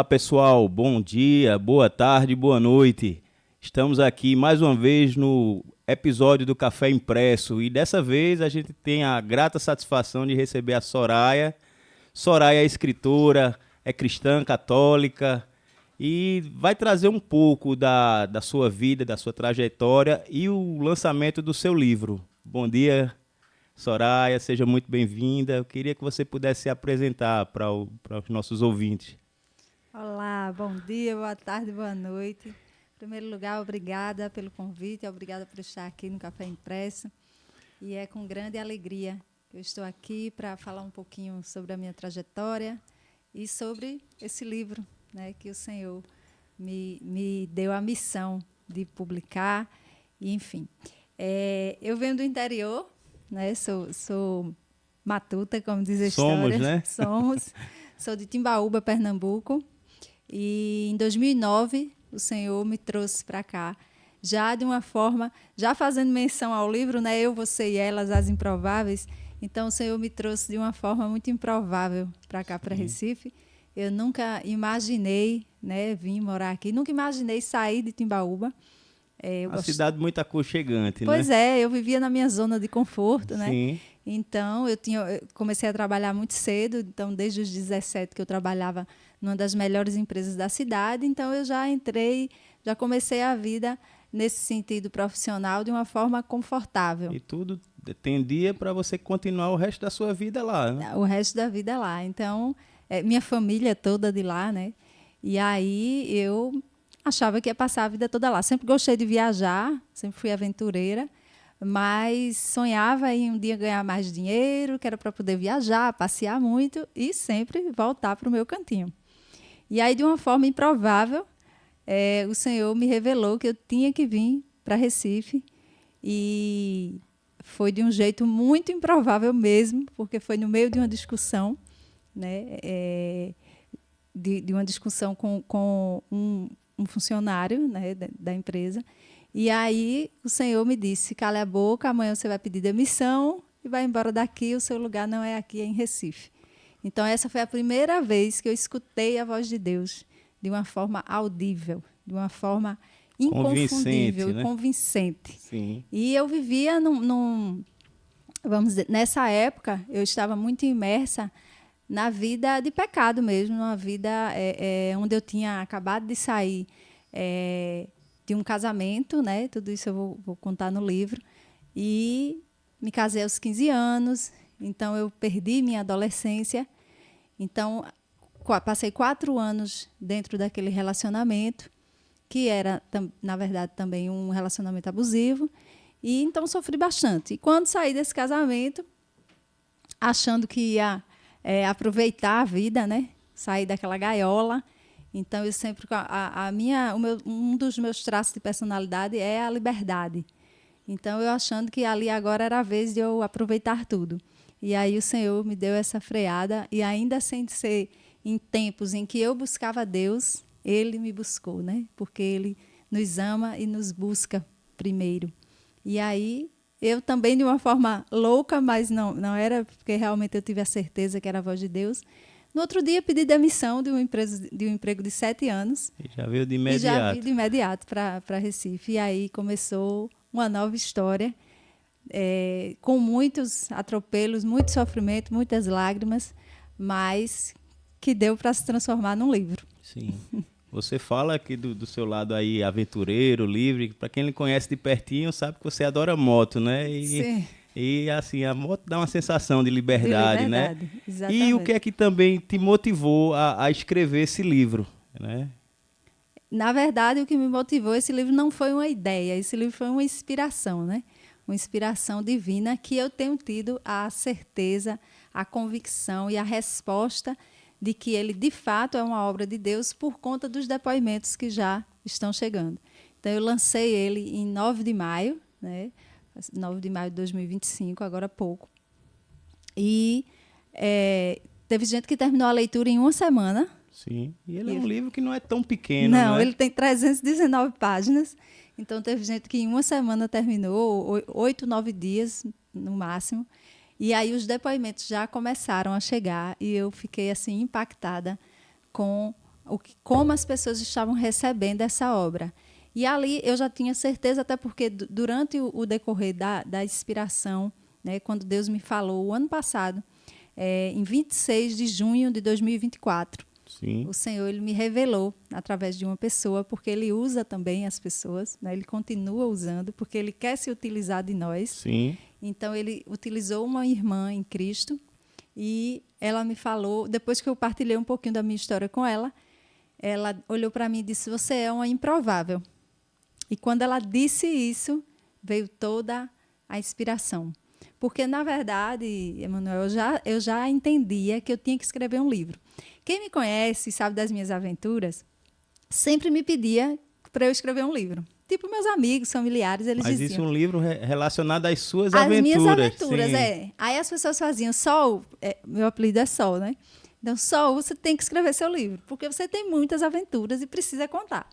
Olá, pessoal. Bom dia, boa tarde, boa noite. Estamos aqui mais uma vez no episódio do Café Impresso e dessa vez a gente tem a grata satisfação de receber a Soraya. Soraya é escritora, é cristã católica e vai trazer um pouco da sua vida, da sua trajetória e o lançamento do seu livro. Bom dia, Soraya, seja muito bem-vinda. Eu queria que você pudesse se apresentar para os nossos ouvintes. Olá, bom dia, boa tarde, boa noite. Em primeiro lugar, obrigada pelo convite, obrigada por estar aqui no Café Impresso. E é com grande alegria que eu estou aqui para falar um pouquinho sobre a minha trajetória e sobre esse livro, né, que o Senhor me deu a missão de publicar. E, enfim, eu venho do interior, né, sou matuta, como diz a Somos, história. né? Sou de Timbaúba, Pernambuco. E em 2009, o Senhor me trouxe para cá, já de uma forma, já fazendo menção ao livro, né, Eu, Você e Elas, As Improváveis. Então, o Senhor me trouxe de uma forma muito improvável para cá, para Recife. Eu nunca imaginei, né, vir morar aqui, nunca imaginei sair de Timbaúba. Uma cidade muito aconchegante, Pois né? eu vivia na minha zona de conforto, né? Sim. Então, eu comecei a trabalhar muito cedo, então desde os 17 que eu trabalhava numa das melhores empresas da cidade, então eu já comecei a vida nesse sentido profissional de uma forma confortável. E tudo tendia para você continuar o resto da sua vida lá, né? O resto da vida lá. Então, minha família toda de lá, né? E aí eu achava que ia passar a vida toda lá. Sempre gostei de viajar, sempre fui aventureira, mas sonhava em um dia ganhar mais dinheiro, que era para poder viajar, passear muito e sempre voltar para o meu cantinho. E aí, de uma forma improvável, o Senhor me revelou que eu tinha que vir para Recife. E foi de um jeito muito improvável mesmo, porque foi no meio de uma discussão, né, de uma discussão com um funcionário, né, da empresa. E aí o Senhor me disse, cala a boca, amanhã você vai pedir demissão e vai embora daqui, o seu lugar não é aqui, é em Recife. Então, essa foi a primeira vez que eu escutei a voz de Deus de uma forma audível, de uma forma inconfundível e Né? convincente. Sim. E eu vivia vamos dizer, nessa época, eu estava muito imersa na vida de pecado mesmo, numa vida onde eu tinha acabado de sair de um casamento, né? Tudo isso eu vou contar no livro. E me casei aos 15 anos, então eu perdi minha adolescência. Então, passei 4 anos dentro daquele relacionamento, que era, na verdade, também um relacionamento abusivo. E então sofri bastante. E quando saí desse casamento, achando que ia aproveitar a vida, né? Sair daquela gaiola. Então, eu sempre... um dos meus traços de personalidade é a liberdade. Então, eu achando que ali agora era a vez de eu aproveitar tudo. E aí o Senhor me deu essa freada, e ainda sem ser em tempos em que eu buscava Deus, Ele me buscou, né? Porque Ele nos ama e nos busca primeiro. E aí, eu também, de uma forma louca, mas não era, porque realmente eu tive a certeza que era a voz de Deus. No outro dia, pedi demissão de um emprego de 7 anos. E já veio de imediato. E já vim de imediato para Recife. E aí começou uma nova história, com muitos atropelos, muito sofrimento, muitas lágrimas, mas que deu para se transformar num livro. Sim. Você fala aqui do seu lado aí aventureiro, livre. Para quem lhe conhece de pertinho, sabe que você adora moto, né? Sim. E assim, a moto dá uma sensação de liberdade, né? Exatamente. E o que é que também te motivou a escrever esse livro, né? Na verdade, o que me motivou, esse livro não foi uma ideia, esse livro foi uma inspiração, né? Uma inspiração divina que eu tenho tido a certeza, a convicção e a resposta de que ele, de fato, é uma obra de Deus por conta dos depoimentos que já estão chegando. Então, eu lancei ele em 9 de maio, né? 9 de maio de 2025, agora há pouco. E teve gente que terminou a leitura em uma semana. Sim, e ele é um livro que não é tão pequeno, não é? Ele tem 319 páginas. Então, teve gente que em uma semana terminou, 8, 9 dias no máximo. E aí os depoimentos já começaram a chegar e eu fiquei assim impactada com como as pessoas estavam recebendo essa obra. E ali eu já tinha certeza, até porque durante o decorrer da inspiração, né, quando Deus me falou o ano passado, em 26 de junho de 2024, Sim. o Senhor ele me revelou através de uma pessoa, porque Ele usa também as pessoas, né, Ele continua usando, porque Ele quer se utilizar de nós. Sim. Então, Ele utilizou uma irmã em Cristo e ela me falou, depois que eu partilhei um pouquinho da minha história com ela, ela olhou para mim e disse, você é uma improvável. E quando ela disse isso, veio toda a inspiração. Porque, na verdade, Emanuel, eu já entendia que eu tinha que escrever um livro. Quem me conhece, sabe das minhas aventuras, sempre me pedia para eu escrever um livro. Tipo, meus amigos, familiares, eles Mas diziam... isso é um livro relacionado às suas As aventuras. minhas aventuras, sim. é. Aí as pessoas faziam, Sol, meu apelido é Sol, né? Então, Sol, você tem que escrever seu livro, porque você tem muitas aventuras e precisa contar.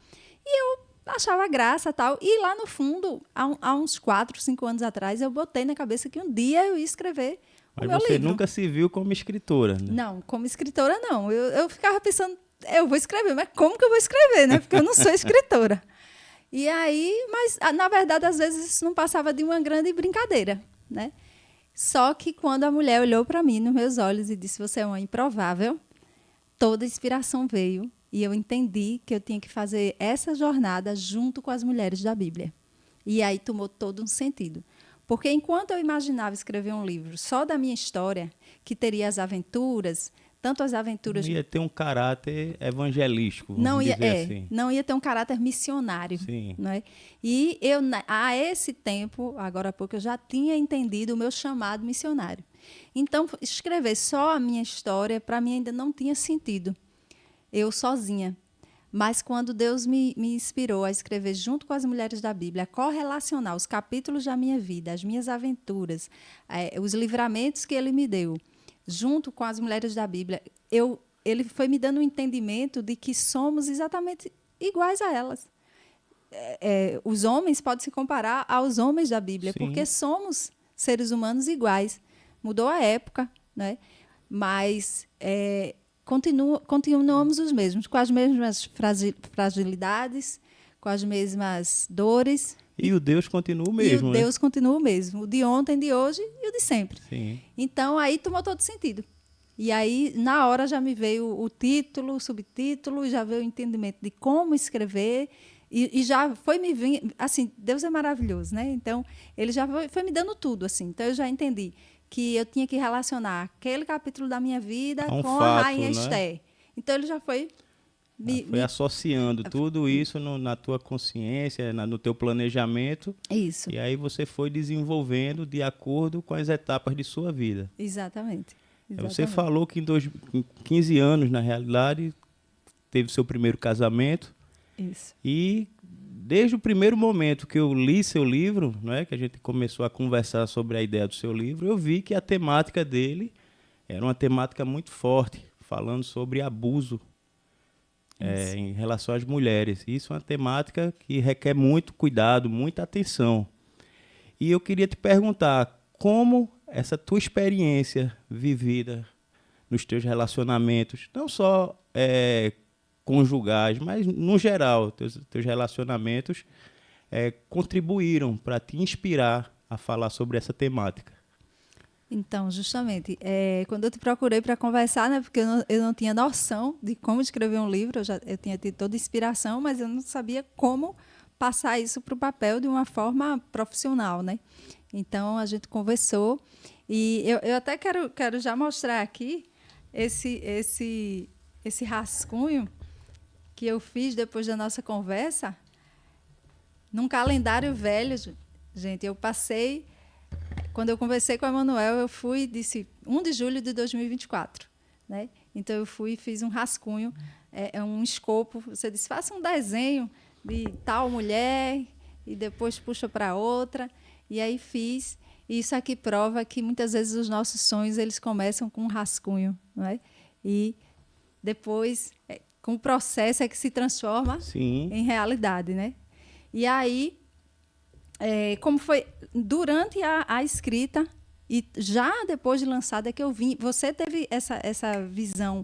E eu achava graça e tal. E lá no fundo, há uns 4, 5 anos atrás, eu botei na cabeça que um dia eu ia escrever o Mas meu você livro. nunca se viu como escritora, né? Não, como escritora, não. Eu ficava pensando, eu vou escrever, mas como que eu vou escrever, né? Porque eu não sou escritora. E aí, mas, na verdade, às vezes isso não passava de uma grande brincadeira, né? Só que quando a mulher olhou para mim, nos meus olhos, e disse, você é uma improvável, toda a inspiração veio. E eu entendi que eu tinha que fazer essa jornada junto com as mulheres da Bíblia. E aí tomou todo um sentido. Porque enquanto eu imaginava escrever um livro só da minha história, que teria as aventuras, tanto as aventuras... Não ia ter um caráter evangelístico, vamos dizer assim. Não ia ter um caráter missionário. Sim. Não é? E eu, a esse tempo, agora há pouco, eu já tinha entendido o meu chamado missionário. Então, escrever só a minha história, para mim, ainda não tinha sentido. Eu sozinha. Mas quando Deus me inspirou a escrever junto com as mulheres da Bíblia, a correlacionar os capítulos da minha vida, as minhas aventuras, os livramentos que Ele me deu, junto com as mulheres da Bíblia, Ele foi me dando um entendimento de que somos exatamente iguais a elas. Os homens podem se comparar aos homens da Bíblia, Sim. porque somos seres humanos iguais. Mudou a época, né? Mas... continuamos os mesmos, com as mesmas fragilidades, com as mesmas dores. E o Deus continua o mesmo, E o Deus continua o mesmo, o de ontem, de hoje e o de sempre. Sim. Então, aí tomou todo sentido. E aí, na hora, já me veio o título, o subtítulo, já veio o entendimento de como escrever, e já foi me vindo... Assim, Deus é maravilhoso, né? Então, Ele já foi me dando tudo, assim. Então, eu já entendi que eu tinha que relacionar aquele capítulo da minha vida com fato, a Rainha né? Esther. Então, ele já foi... Foi associando tudo isso na tua consciência, no teu planejamento. Isso. E aí você foi desenvolvendo de acordo com as etapas de sua vida. Exatamente. Você falou que em 15 anos, na realidade, teve seu primeiro casamento. Isso. E desde o primeiro momento que eu li seu livro, né, que a gente começou a conversar sobre a ideia do seu livro, eu vi que a temática dele era uma temática muito forte, falando sobre abuso em relação às mulheres. Isso é uma temática que requer muito cuidado, muita atenção. E eu queria te perguntar, como essa tua experiência vivida nos teus relacionamentos, não só conjugais, mas no geral, teus relacionamentos contribuíram para te inspirar a falar sobre essa temática? Então, justamente, quando eu te procurei para conversar, né, porque eu não tinha noção de como escrever um livro, eu tinha tido toda a inspiração, mas eu não sabia como passar isso para o papel de uma forma profissional, né? Então, a gente conversou e eu até quero já mostrar aqui esse rascunho que eu fiz depois da nossa conversa num calendário velho. Gente, eu passei... Quando eu conversei com o Emanuel, eu fui e disse 1 de julho de 2024. Né? Então, eu fui e fiz um rascunho, um escopo. Você disse, faça um desenho de tal mulher e depois puxa para outra. E aí fiz. E isso aqui prova que, muitas vezes, os nossos sonhos eles começam com um rascunho. Não é? E depois, com o processo, é que se transforma Sim. em realidade. Né? E aí... como foi durante a escrita e já depois de lançada é que eu vim. Você teve essa visão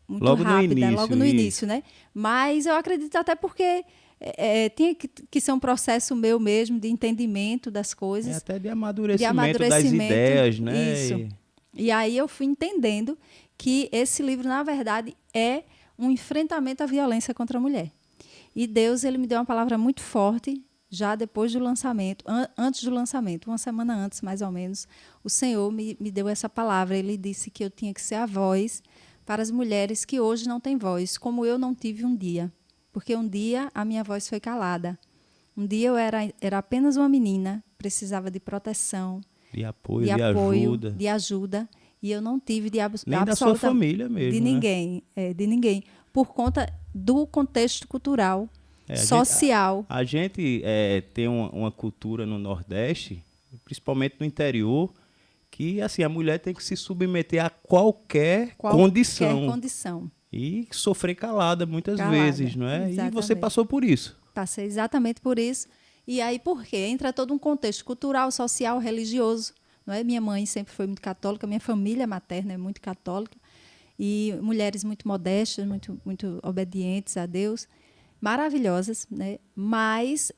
muito Logo no rápida, início, logo no isso. início, né? Mas eu acredito até porque tinha que ser um processo meu mesmo de entendimento das É coisas, até de de amadurecimento das amadurecimento. ideias, né? Isso. E aí eu fui entendendo que esse livro, na verdade, é um enfrentamento à violência contra a mulher. E Deus, ele me deu uma palavra muito forte, já depois do lançamento, antes do lançamento, uma semana antes, mais ou menos, o Senhor me deu essa palavra. Ele disse que eu tinha que ser a voz para as mulheres que hoje não têm voz, como eu não tive um dia. Porque um dia a minha voz foi calada. Um dia eu era apenas uma menina, precisava de proteção, De apoio, de ajuda. de ajuda, e eu não tive de Nem da sua família de mesmo, né? ninguém, de ninguém, por conta do contexto cultural, É, social. a gente tem uma cultura no Nordeste, principalmente no interior, que assim, a mulher tem que se submeter a qualquer condição. Condição. E sofrer calada muitas Calada, vezes, não é? exatamente. E você passou por isso. Passei exatamente por isso. E aí, por quê? Entra todo um contexto cultural, social, religioso. Não é? Minha mãe sempre foi muito católica, minha família materna é muito católica. E mulheres muito modestas, muito obedientes a Deus, maravilhosas, né? Mas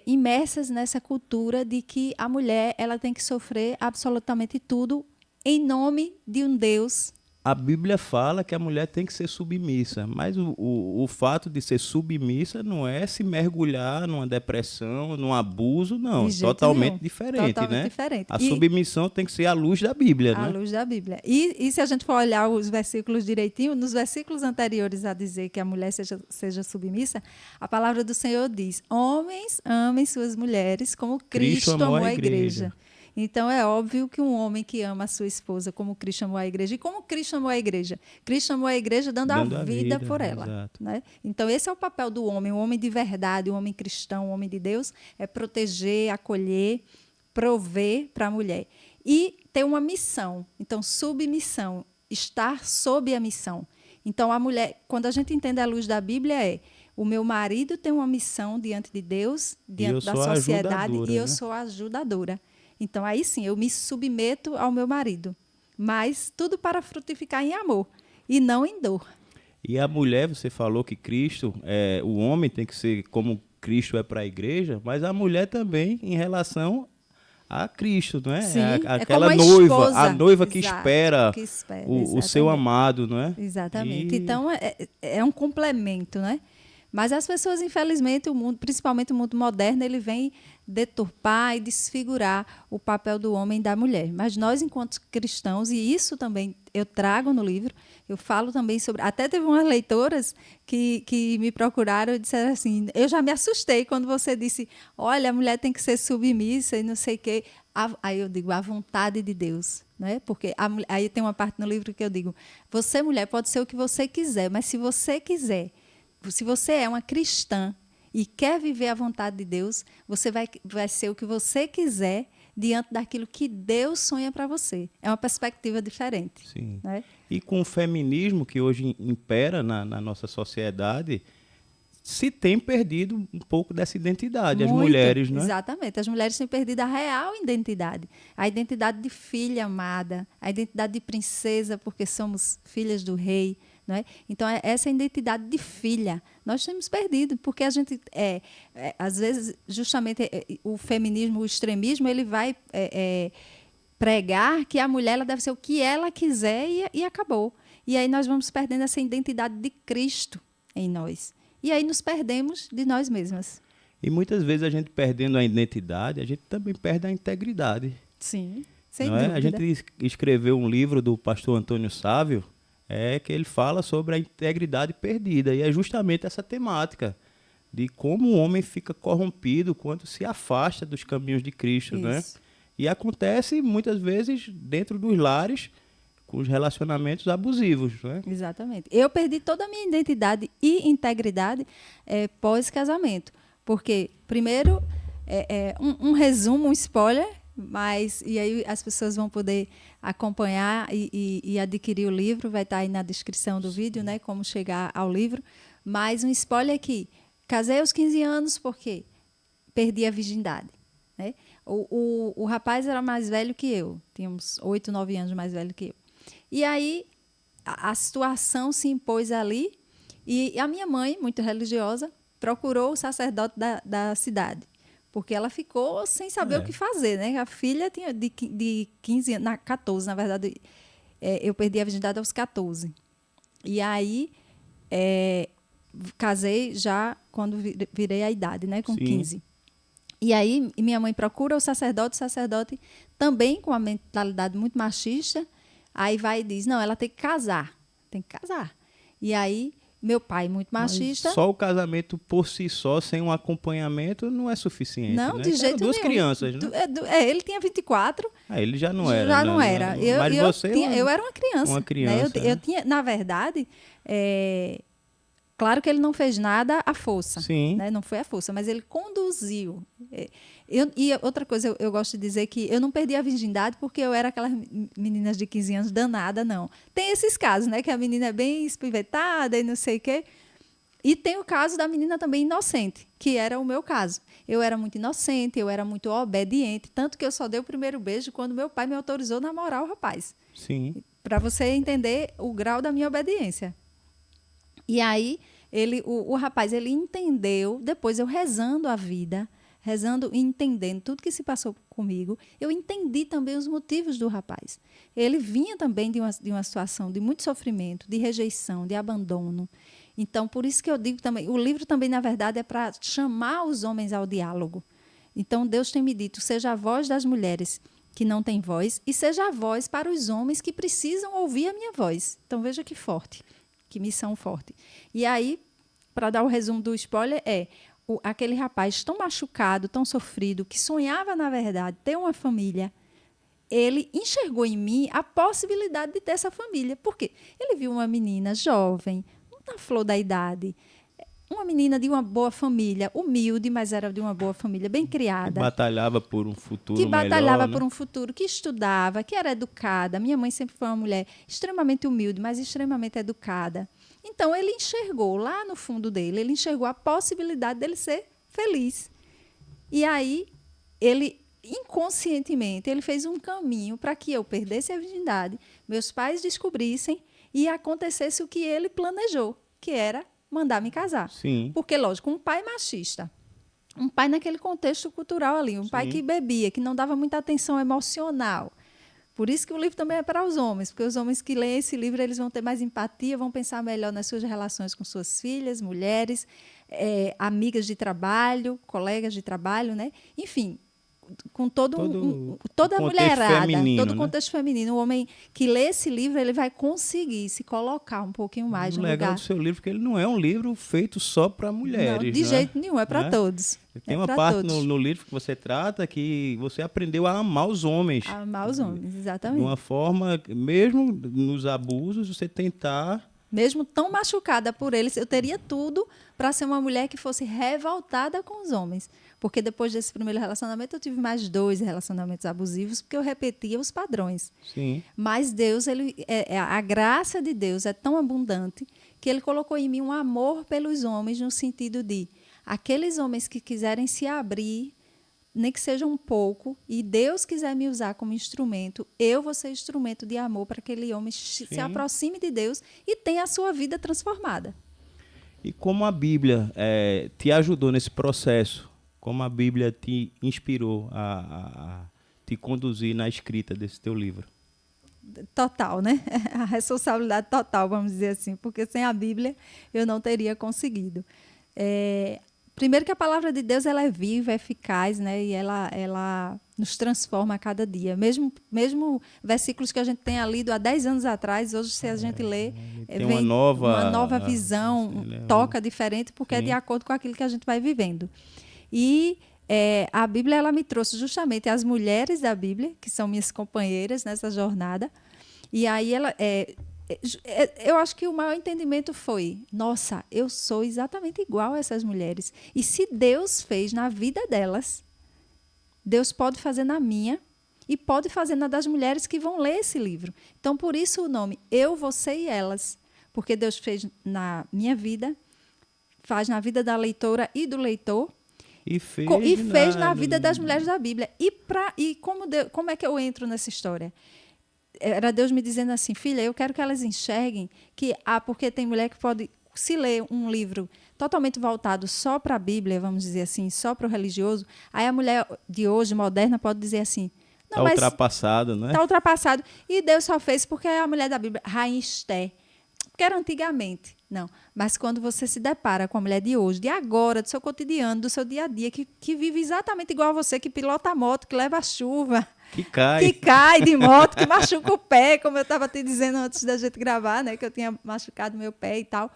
imersas nessa cultura de que a mulher ela tem que sofrer absolutamente tudo em nome de um Deus. A Bíblia fala que a mulher tem que ser submissa, mas o fato de ser submissa não é se mergulhar numa depressão, num abuso, não. De jeito Totalmente nenhum. diferente, Totalmente né? diferente. A E submissão tem que ser à luz da Bíblia, à né? luz da Bíblia. E se a gente for olhar os versículos direitinho, nos versículos anteriores a dizer que a mulher seja submissa, a palavra do Senhor diz: homens, amem suas mulheres como Cristo amou a igreja. Então, é óbvio que um homem que ama a sua esposa como Cristo amou a igreja. E como Cristo amou a igreja? Cristo amou a igreja dando a vida por ela. Exato. Né? Então, esse é o papel do homem. O homem de verdade, o homem cristão, o homem de Deus, é proteger, acolher, prover para a mulher. E ter uma missão. Então, submissão, estar sob a missão. Então, a mulher, quando a gente entende a luz da Bíblia, o meu marido tem uma missão diante de Deus, diante da sociedade, e eu sou a ajudadora. Então, aí sim, eu me submeto ao meu marido. Mas tudo para frutificar em amor e não em dor. E a mulher, você falou que Cristo, o homem tem que ser como Cristo é para a igreja, mas a mulher também em relação a Cristo, não é? Sim, aquela como noiva, esposa. a noiva que Exato, espera, que espera o seu amado, não é? Exatamente. Então, é um complemento, né? Mas as pessoas, infelizmente, o mundo, principalmente o mundo moderno, ele vem deturpar e desfigurar o papel do homem e da mulher. Mas nós, enquanto cristãos, e isso também eu trago no livro, eu falo também sobre... Até teve umas leitoras que me procuraram e disseram assim, eu já me assustei quando você disse, olha, a mulher tem que ser submissa e não sei o quê. Aí eu digo, a vontade de Deus. Né? Porque aí tem uma parte no livro que eu digo, você, mulher, pode ser o que você quiser, mas se você quiser... Se você é uma cristã e quer viver a vontade de Deus, você vai ser o que você quiser diante daquilo que Deus sonha para você. É uma perspectiva diferente. Sim. Né? E com o feminismo que hoje impera na nossa sociedade, se tem perdido um pouco dessa identidade, Muito, as mulheres, né? Exatamente. As mulheres têm perdido a real identidade. A identidade de filha amada, a identidade de princesa, porque somos filhas do rei. Não é? Então, essa identidade de filha, nós temos perdido, porque a gente, às vezes, justamente o feminismo, o extremismo, ele vai pregar que a mulher ela deve ser o que ela quiser e acabou. E aí nós vamos perdendo essa identidade de Cristo em nós. E aí nos perdemos de nós mesmas. E muitas vezes a gente perdendo a identidade, a gente também perde a integridade. Sim, sem não dúvida. A gente escreveu um livro do pastor Antônio Sávio, que ele fala sobre a integridade perdida. E é justamente essa temática de como o homem fica corrompido quando se afasta dos caminhos de Cristo. Né? E acontece muitas vezes dentro dos lares com os relacionamentos abusivos. Né? Exatamente. Eu perdi toda a minha identidade e integridade pós-casamento. Porque, primeiro, um resumo, um spoiler, e aí as pessoas vão poder acompanhar e adquirir o livro, vai estar aí na descrição do vídeo, né, como chegar ao livro. Mas um spoiler aqui, casei aos 15 anos porque perdi a virgindade. Né? O rapaz era mais velho que eu, tinha uns 8, 9 anos mais velho que eu. E aí a situação se impôs ali e a minha mãe, muito religiosa, procurou o sacerdote da cidade, porque ela ficou sem saber o que fazer, né? A filha tinha de 15 anos, 14, na verdade, eu perdi a virgindade aos 14. E aí, casei já quando virei a idade, né? Com 15. E aí, minha mãe procura o sacerdote também com uma mentalidade muito machista, aí vai e diz, não, ela tem que casar. E aí, meu pai, muito machista... Mas só o casamento por si só, sem um acompanhamento, não é suficiente, não, né? de jeito duas nenhum. crianças, né? Ele tinha 24. Ele já não era. Já não era. Mas você... Eu era uma criança. Uma criança, né? Eu tinha, na verdade... Claro que ele não fez nada à força. Sim. Né? Não foi à força, mas ele conduziu. E outra coisa, eu gosto de dizer que eu não perdi a virgindade porque eu era aquelas meninas de 15 anos danada, não. Tem esses casos, né? Que a menina é bem espivetada e não sei o quê. E tem o caso da menina também inocente, que era o meu caso. Eu era muito inocente, eu era muito obediente, tanto que eu só dei o primeiro beijo quando meu pai me autorizou a namorar o rapaz. Sim. Para você entender o grau da minha obediência. E aí, o rapaz, ele entendeu, depois eu rezando a vida, rezando e entendendo tudo que se passou comigo, eu entendi também os motivos do rapaz. Ele vinha também de uma situação de muito sofrimento, de rejeição, de abandono. Então, por isso que eu digo também, o livro também, na verdade, é para chamar os homens ao diálogo. Então, Deus tem me dito, seja a voz das mulheres que não têm voz e seja a voz para os homens que precisam ouvir a minha voz. Então, veja que forte. Que missão forte. E aí, para dar o resumo do spoiler, aquele rapaz tão machucado, tão sofrido, que sonhava, na verdade, ter uma família, ele enxergou em mim a possibilidade de ter essa família. Por quê? Ele viu uma menina jovem, na flor da idade, uma menina de uma boa família, humilde, mas era de uma boa família, bem criada. Que batalhava por um futuro melhor. Que batalhava né? por um futuro, que estudava, que era educada. Minha mãe sempre foi uma mulher extremamente humilde, mas extremamente educada. Então, ele enxergou lá no fundo dele, ele enxergou a possibilidade dele ser feliz. E aí, ele, inconscientemente, ele fez um caminho para que eu perdesse a virgindade, meus pais descobrissem e acontecesse o que ele planejou, que era mandar me casar. Sim. Porque, lógico, um pai machista, um pai naquele contexto cultural ali, um pai que bebia, que não dava muita atenção emocional. Por isso que o livro também é para os homens, porque os homens que leem esse livro, eles vão ter mais empatia, vão pensar melhor nas suas relações com suas filhas, mulheres, amigas de trabalho, colegas de trabalho, né? Enfim, com toda a mulherada, todo o contexto feminino. O homem que lê esse livro, ele vai conseguir se colocar um pouquinho mais no lugar. O legal do seu livro é que ele não é um livro feito só para mulheres. Não, de jeito nenhum, é para todos. Tem uma parte no livro que você trata que você aprendeu a amar os homens. A amar os homens, exatamente. De uma forma, mesmo nos abusos, você tentar... Mesmo tão machucada por eles, eu teria tudo para ser uma mulher que fosse revoltada com os homens. Porque depois desse primeiro relacionamento, eu tive mais 2 relacionamentos abusivos, porque eu repetia os padrões. Sim. Mas Deus, a graça de Deus é tão abundante que Ele colocou em mim um amor pelos homens, no sentido de aqueles homens que quiserem se abrir, nem que seja um pouco, e Deus quiser me usar como instrumento, eu vou ser instrumento de amor para aquele homem se aproxime de Deus e tenha a sua vida transformada. E como a Bíblia te ajudou nesse processo? Como a Bíblia te inspirou a te conduzir na escrita desse teu livro? Total, né? A responsabilidade total, vamos dizer assim, porque sem a Bíblia eu não teria conseguido. Primeiro que a palavra de Deus ela é viva, é eficaz, né? E ela nos transforma a cada dia. Mesmo versículos que a gente tenha lido há 10 anos atrás, hoje se a gente lê, vem uma nova visão, toca diferente, porque sim. É de acordo com aquilo que a gente vai vivendo. E a Bíblia ela me trouxe justamente as mulheres da Bíblia, que são minhas companheiras nessa jornada. E aí eu acho que o maior entendimento foi, nossa, eu sou exatamente igual a essas mulheres. E se Deus fez na vida delas, Deus pode fazer na minha e pode fazer na das mulheres que vão ler esse livro. Então, por isso o nome Eu, Você e Elas. Porque Deus fez na minha vida, faz na vida da leitora e do leitor, e fez na vida das mulheres da Bíblia. E como é que eu entro nessa história? era Deus me dizendo assim, filha, eu quero que elas enxerguem que, porque tem mulher que pode, se ler um livro totalmente voltado só para a Bíblia, vamos dizer assim, só para o religioso, aí a mulher de hoje, moderna, pode dizer assim, não, Está ultrapassado, não é? Está ultrapassado. E Deus só fez porque é a mulher da Bíblia, Rainha Esté, porque era antigamente. Não, mas quando você se depara com a mulher de hoje, de agora, do seu cotidiano, do seu dia a dia, que vive exatamente igual a você, que pilota a moto, que leva a chuva, Que cai. que cai de moto, que machuca o pé, como eu estava te dizendo antes da gente gravar, né, que eu tinha machucado meu pé e tal.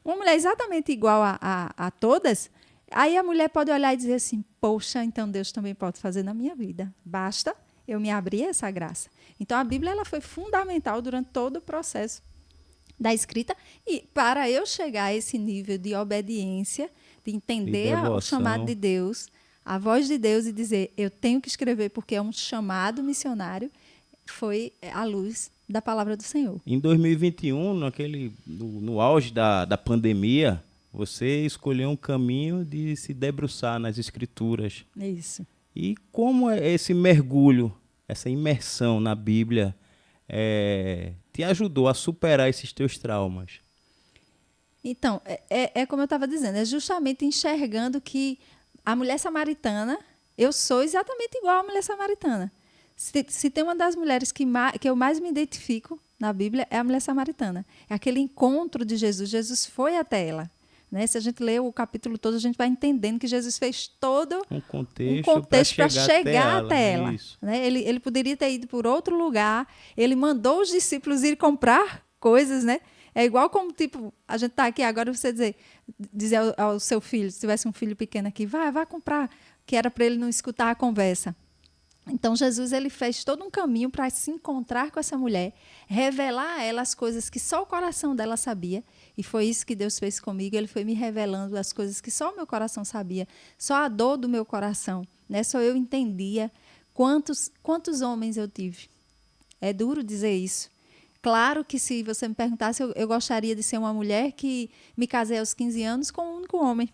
Uma mulher exatamente igual a todas, aí a mulher pode olhar e dizer assim, poxa, então Deus também pode fazer na minha vida. Basta eu me abrir a essa graça. Então, a Bíblia ela foi fundamental durante todo o processo da escrita e para eu chegar a esse nível de obediência, de entender o chamado de Deus, a voz de Deus e dizer, eu tenho que escrever porque é um chamado missionário, foi à luz da palavra do Senhor. Em 2021, no auge da pandemia, você escolheu um caminho de se debruçar nas Escrituras. Isso. E como é esse mergulho, essa imersão na Bíblia, te ajudou a superar esses teus traumas? Então, é como eu estava dizendo, é justamente enxergando que a mulher samaritana, eu sou exatamente igual à mulher samaritana. Se tem uma das mulheres que eu mais me identifico na Bíblia, é a mulher samaritana. É aquele encontro de Jesus. Jesus foi até ela. Né? Se a gente lê o capítulo todo, a gente vai entendendo que Jesus fez todo um contexto para chegar até ela. Né? Ele poderia ter ido por outro lugar. Ele mandou os discípulos ir comprar coisas, né? É igual como, tipo, a gente está aqui agora, você dizer ao seu filho, se tivesse um filho pequeno aqui, vai comprar, que era para ele não escutar a conversa. Então, Jesus ele fez todo um caminho para se encontrar com essa mulher, revelar a ela as coisas que só o coração dela sabia, e foi isso que Deus fez comigo, ele foi me revelando as coisas que só o meu coração sabia, só a dor do meu coração, né? Só eu entendia quantos homens eu tive. É duro dizer isso. Claro que se você me perguntasse, eu gostaria de ser uma mulher que me casei aos 15 anos com um único homem.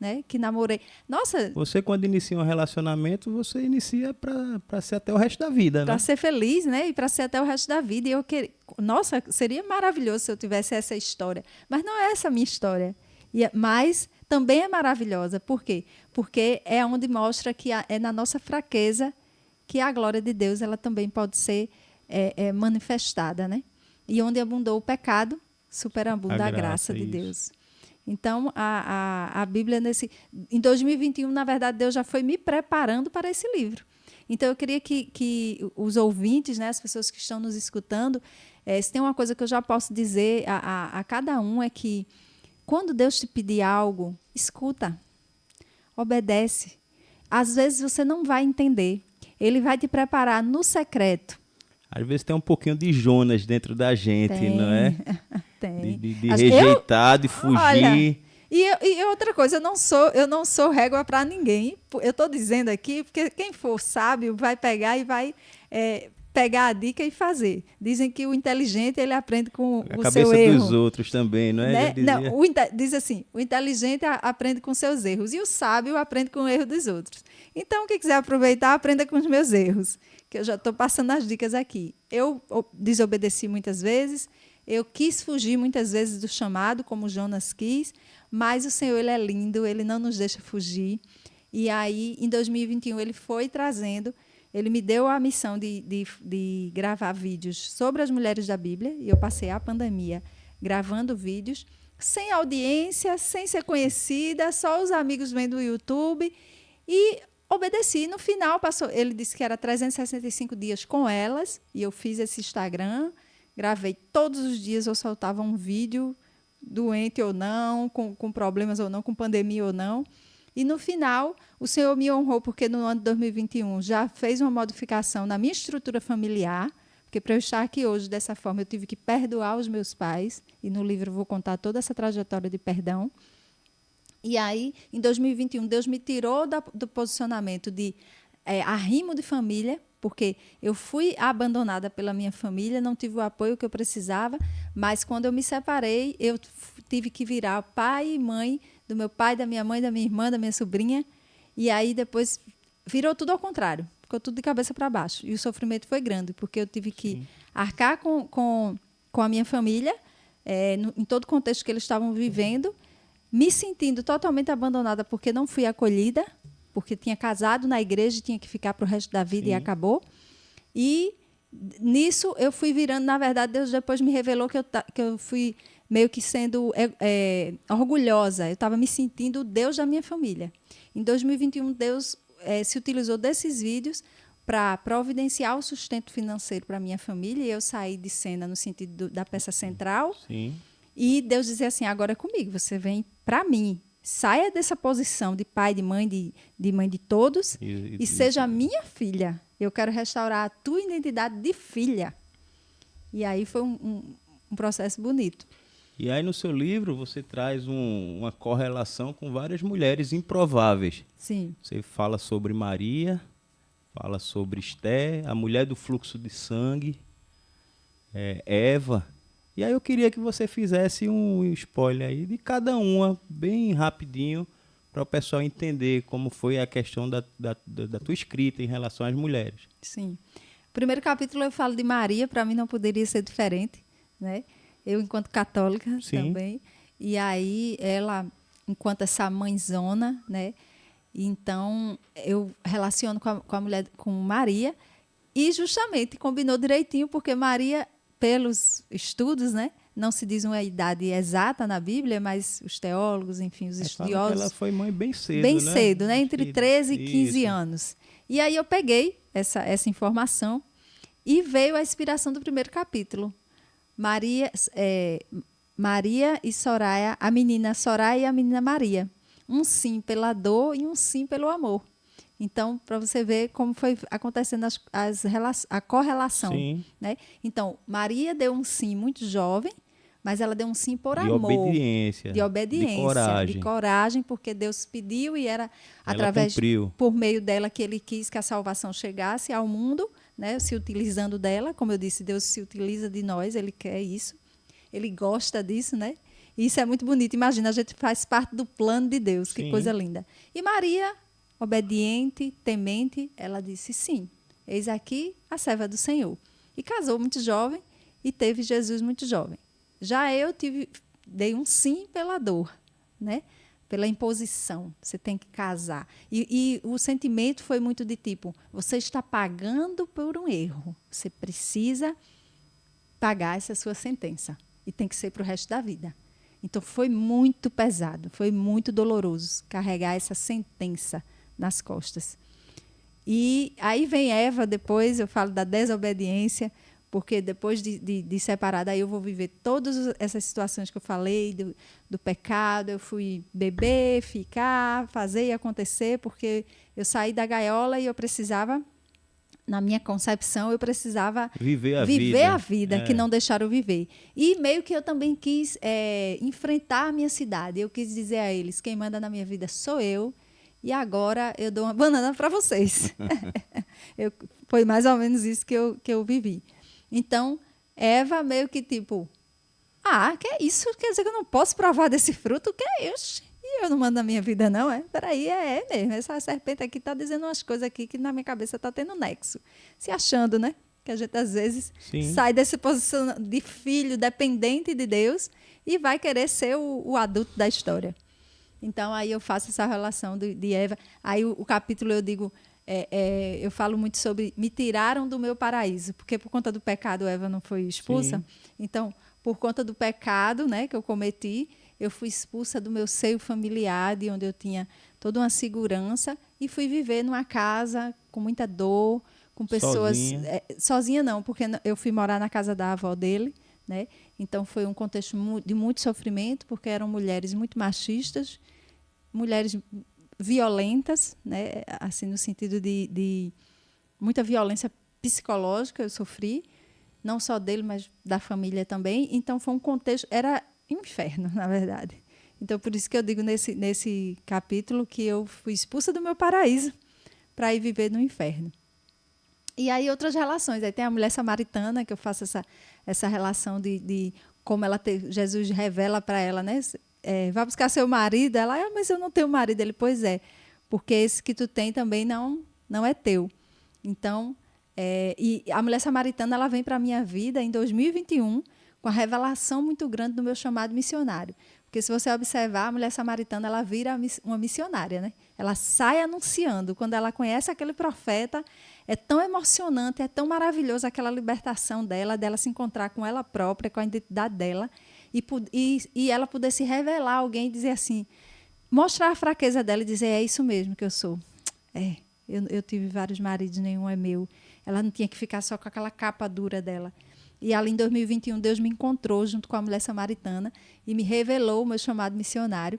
Né, que namorei. Nossa, você quando inicia um relacionamento, você inicia para ser até o resto da vida, para né? ser feliz, né? E para ser até o resto da vida. E nossa, seria maravilhoso se eu tivesse essa história. Mas não é essa a minha história. Mas também é maravilhosa. Por quê? Porque é onde mostra que é na nossa fraqueza que a glória de Deus ela também pode ser manifestada, né? E onde abundou o pecado, superabunda a graça de Deus. Então, a Bíblia, em 2021, na verdade, Deus já foi me preparando para esse livro. Então, eu queria que os ouvintes, né, as pessoas que estão nos escutando, se tem uma coisa que eu já posso dizer a cada um, é que quando Deus te pedir algo, escuta, obedece. Às vezes, você não vai entender. Ele vai te preparar no secreto. Às vezes tem um pouquinho de Jonas dentro da gente, não é? Tem. De rejeitar, de fugir. Olha, e outra coisa, eu não sou régua para ninguém. Eu estou dizendo aqui, porque quem for sábio vai pegar e vai pegar a dica e fazer. Dizem que o inteligente ele aprende com o seu erro. A cabeça dos outros também, não é? Né? Não, diz assim, o inteligente aprende com seus erros e o sábio aprende com o erro dos outros. Então, quem quiser aproveitar, aprenda com os meus erros, que eu já estou passando as dicas aqui. Eu desobedeci muitas vezes, eu quis fugir muitas vezes do chamado, como Jonas quis, mas o Senhor ele é lindo, ele não nos deixa fugir. E aí, em 2021, ele foi trazendo, ele me deu a missão de gravar vídeos sobre as mulheres da Bíblia, e eu passei a pandemia gravando vídeos, sem audiência, sem ser conhecida, só os amigos vendo o YouTube, e obedeci. No final, ele disse que era 365 dias com elas, e eu fiz esse Instagram, gravei todos os dias, eu soltava um vídeo, doente ou não, com problemas ou não, com pandemia ou não. E no final, o Senhor me honrou, porque no ano de 2021 já fez uma modificação na minha estrutura familiar, porque para eu estar aqui hoje dessa forma, eu tive que perdoar os meus pais, e no livro eu vou contar toda essa trajetória de perdão. E aí, em 2021, Deus me tirou do posicionamento de arrimo de família, porque eu fui abandonada pela minha família, não tive o apoio que eu precisava, mas quando eu me separei, eu tive que virar pai e mãe do meu pai, da minha mãe, da minha irmã, da minha sobrinha, e aí depois virou tudo ao contrário. ficou tudo de cabeça para baixo. E o sofrimento foi grande, porque eu tive que Sim. arcar com a minha família, em todo o contexto que eles estavam vivendo, me sentindo totalmente abandonada porque não fui acolhida, porque tinha casado na igreja e tinha que ficar para o resto da vida. Sim. E acabou. E nisso eu fui virando, na verdade, Deus depois me revelou que eu fui meio que sendo orgulhosa. Eu estava me sentindo o Deus da minha família. Em 2021, Deus se utilizou desses vídeos para providenciar o sustento financeiro para a minha família, e eu saí de cena no sentido da peça central. Sim. E Deus dizia assim, agora é comigo, você vem para mim. Saia dessa posição de pai, de mãe de todos, e seja minha filha. Eu quero restaurar a tua identidade de filha. E aí foi um processo bonito. E aí no seu livro você traz uma correlação com várias mulheres improváveis. Sim. Você fala sobre Maria, fala sobre Esté, a mulher do fluxo de sangue, Eva. E aí eu queria que você fizesse um spoiler aí de cada uma, bem rapidinho, para o pessoal entender como foi a questão da tua escrita em relação às mulheres. Sim. Primeiro capítulo eu falo de Maria, para mim não poderia ser diferente, né? Eu, enquanto católica, sim, também. E aí, ela, enquanto essa mãezona, né? Então, eu relaciono com a mulher, com Maria, e justamente combinou direitinho, porque Maria, pelos estudos, né? Não se diz uma idade exata na Bíblia, mas os teólogos, enfim, os estudiosos... Ela foi mãe bem cedo, bem cedo, né? Entre 13 e 15 anos. E aí eu peguei essa informação e veio a inspiração do primeiro capítulo. Maria e Soraya, a menina Soraya e a menina Maria. Um sim pela dor e um sim pelo amor. Então, para você ver como foi acontecendo a correlação. Sim. Né? Então, Maria deu um sim muito jovem, mas ela deu um sim por amor. De obediência. De coragem, porque Deus pediu e era através, por meio dela, que ele quis que a salvação chegasse ao mundo, né? Se utilizando dela. Como eu disse, Deus se utiliza de nós, ele quer isso. Ele gosta disso, né? E isso é muito bonito. Imagina, a gente faz parte do plano de Deus. Sim. Que coisa linda. E Maria, obediente, temente, ela disse sim. Eis aqui a serva do Senhor. E casou muito jovem e teve Jesus muito jovem. Já eu dei um sim pela dor, né? Pela imposição. Você tem que casar. E o sentimento foi muito de tipo, você está pagando por um erro. Você precisa pagar essa sua sentença. E tem que ser para o resto da vida. Então, foi muito pesado, foi muito doloroso carregar essa sentença nas costas. E aí vem Eva, depois eu falo da desobediência, porque depois de separada, aí eu vou viver todas essas situações que eu falei, do pecado. Eu fui beber, ficar, fazer e acontecer, porque eu saí da gaiola e eu precisava, na minha concepção, eu precisava viver a vida que não deixaram eu viver. E meio que eu também quis enfrentar a minha cidade. Eu quis dizer a eles, quem manda na minha vida sou eu, e agora eu dou uma banana para vocês. Foi mais ou menos isso que eu vivi. Então, Eva meio que tipo, que é isso? Quer dizer que eu não posso provar desse fruto? Que é isso? E eu não mando na minha vida, não, é? Peraí, mesmo. Essa serpente aqui está dizendo umas coisas aqui que na minha cabeça está tendo nexo. Se achando, né? Que a gente, às vezes, sai dessa posição de filho dependente de Deus e vai querer ser o adulto da história. Então, aí eu faço essa relação de Eva. Aí o capítulo eu digo... eu falo muito sobre me tiraram do meu paraíso, porque por conta do pecado Eva não foi expulsa. Sim. Então, por conta do pecado, né, que eu cometi, eu fui expulsa do meu seio familiar, de onde eu tinha toda uma segurança, e fui viver numa casa com muita dor, com pessoas... Sozinha não, porque eu fui morar na casa da avó dele, né? Então foi um contexto de muito sofrimento, porque eram mulheres muito machistas, mulheres violentas, né? Assim, no sentido de muita violência psicológica eu sofri, não só dele, mas da família também. Então, foi um contexto... Era um inferno, na verdade. Então, por isso que eu digo nesse capítulo que eu fui expulsa do meu paraíso para ir viver no inferno. E aí, outras relações. Aí tem a mulher samaritana, que eu faço essa relação de como Jesus revela para ela, né? Vai buscar seu marido. Ela, mas eu não tenho marido. Ele, pois é, porque esse que tu tem também não é teu. Então, e a mulher samaritana ela vem para a minha vida em 2021 com a revelação muito grande do meu chamado missionário. Porque se você observar, a mulher samaritana ela vira uma missionária, né? Ela sai anunciando. Quando ela conhece aquele profeta, é tão emocionante, é tão maravilhoso aquela libertação dela se encontrar com ela própria, com a identidade dela, e ela poder se revelar a alguém e dizer assim, mostrar a fraqueza dela e dizer, é isso mesmo que eu sou. Eu tive vários maridos, nenhum é meu. Ela não tinha que ficar só com aquela capa dura dela. E ali em 2021, Deus me encontrou junto com a mulher samaritana e me revelou o meu chamado missionário.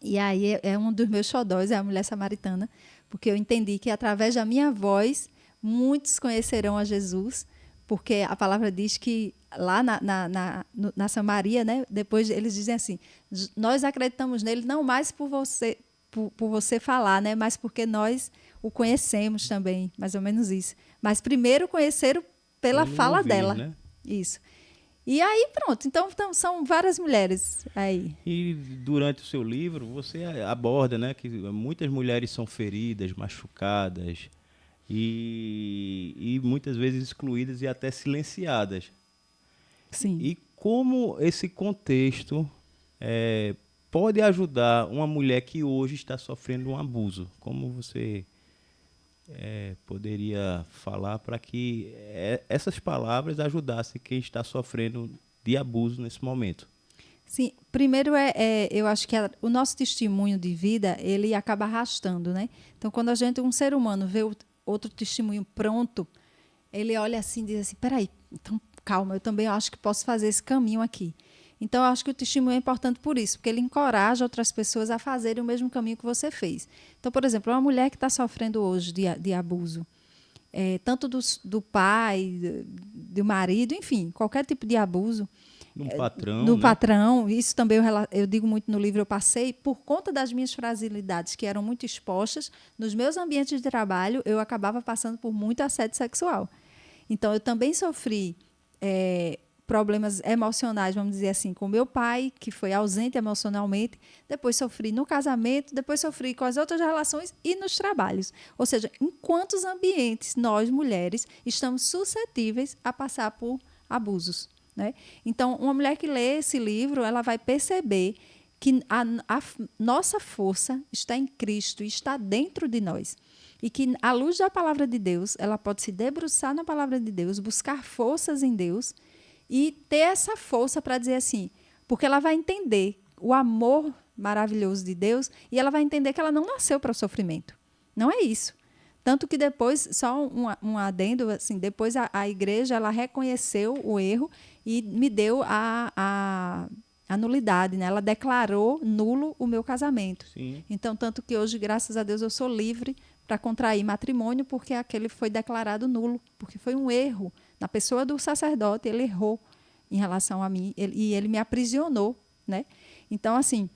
E aí é um dos meus xodós, é a mulher samaritana, porque eu entendi que através da minha voz, muitos conhecerão a Jesus, porque a palavra diz que lá na Samaria, né, depois eles dizem assim, nós acreditamos nele não mais por você falar, né, mas porque nós o conhecemos também, mais ou menos isso. Mas primeiro conheceram pela fala dela. Né? Isso. E aí, pronto. Então, são várias mulheres aí. E durante o seu livro, você aborda, né, que muitas mulheres são feridas, machucadas e muitas vezes excluídas e até silenciadas. Sim. E como esse contexto pode ajudar uma mulher que hoje está sofrendo um abuso? Como você poderia falar para que essas palavras ajudassem quem está sofrendo de abuso nesse momento? Sim, primeiro eu acho que o nosso testemunho de vida, ele acaba arrastando, né? Então, quando um ser humano vê outro testemunho pronto, ele olha assim e diz assim, peraí, então calma, eu também acho que posso fazer esse caminho aqui. Então, eu acho que o testemunho é importante por isso, porque ele encoraja outras pessoas a fazerem o mesmo caminho que você fez. Então, por exemplo, uma mulher que está sofrendo hoje de abuso, tanto do pai, do marido, enfim, qualquer tipo de abuso. Do patrão, isso também eu digo muito no livro, eu passei, por conta das minhas fragilidades, que eram muito expostas, nos meus ambientes de trabalho, eu acabava passando por muito assédio sexual. Então, eu também sofri problemas emocionais, vamos dizer assim, com meu pai, que foi ausente emocionalmente, depois sofri no casamento, depois sofri com as outras relações e nos trabalhos. Ou seja, em quantos ambientes nós, mulheres, estamos suscetíveis a passar por abusos, né? Então, uma mulher que lê esse livro, ela vai perceber que a nossa força está em Cristo e está dentro de nós. E que, à luz da palavra de Deus, ela pode se debruçar na palavra de Deus, buscar forças em Deus, e ter essa força para dizer assim, porque ela vai entender o amor maravilhoso de Deus e ela vai entender que ela não nasceu para o sofrimento. Não é isso. Tanto que depois, só um adendo, assim, depois a igreja ela reconheceu o erro e me deu a nulidade, né? Ela declarou nulo o meu casamento. Sim. Então, tanto que hoje, graças a Deus, eu sou livre para contrair matrimônio, porque aquele foi declarado nulo, porque foi um erro. Na pessoa do sacerdote, ele errou em relação a mim, e ele me aprisionou, né? Então, assim,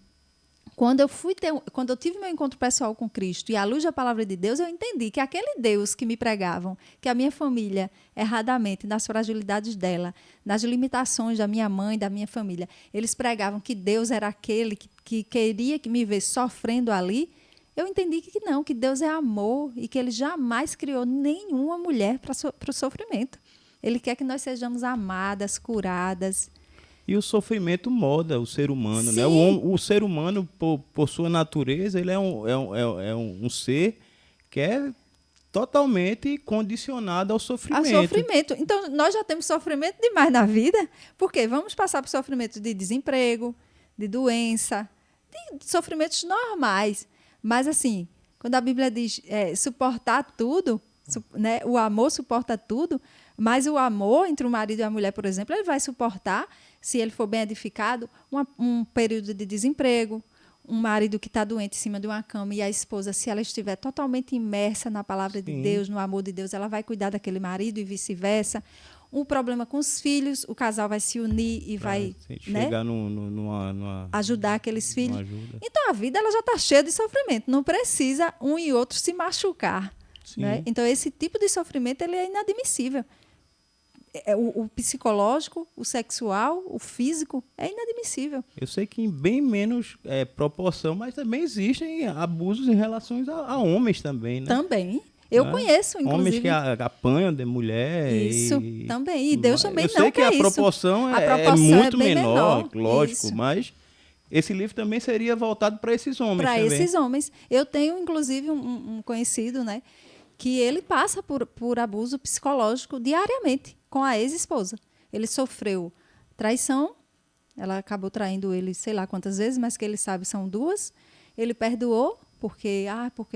quando eu tive meu encontro pessoal com Cristo e à luz da palavra de Deus, eu entendi que aquele Deus que me pregavam, que a minha família, erradamente, nas fragilidades dela, nas limitações da minha mãe, da minha família, eles pregavam que Deus era aquele que queria me ver sofrendo ali. Eu entendi que não, que Deus é amor e que Ele jamais criou nenhuma mulher para o sofrimento. Ele quer que nós sejamos amadas, curadas. E o sofrimento molda o ser humano, né? O ser humano, por sua natureza, ele é um ser que é totalmente condicionado ao sofrimento. Ao sofrimento. Então, nós já temos sofrimento demais na vida, porque vamos passar por sofrimento de desemprego, de doença, de sofrimentos normais. Mas, assim, quando a Bíblia diz suportar tudo, né? O amor suporta tudo, mas o amor entre o marido e a mulher, por exemplo, ele vai suportar, se ele for bem edificado, um período de desemprego, um marido que está doente em cima de uma cama e a esposa, se ela estiver totalmente imersa na palavra de Deus, no amor de Deus, ela vai cuidar daquele marido e vice-versa. Um problema com os filhos, o casal vai se unir e vai chegar numa ajudar aqueles filhos. Então, a vida ela já está cheia de sofrimento. Não precisa um e outro se machucar. Né? Então, esse tipo de sofrimento ele é inadmissível. O psicológico, o sexual, o físico é inadmissível. Eu sei que em bem menos proporção, mas também existem abusos em relação a homens também, né? Também. Eu né? conheço, inclusive. Homens que apanham de mulher. Isso, também. E Deus também eu não sei que a quer proporção, isso. é muito bem menor, lógico, isso. mas esse livro também seria voltado para esses homens Para também. esses homens. Eu tenho, inclusive, um conhecido, né, que ele passa por abuso psicológico diariamente com a ex-esposa. Ele sofreu traição, ela acabou traindo ele sei lá quantas vezes, mas que ele sabe são 2. Ele perdoou, porque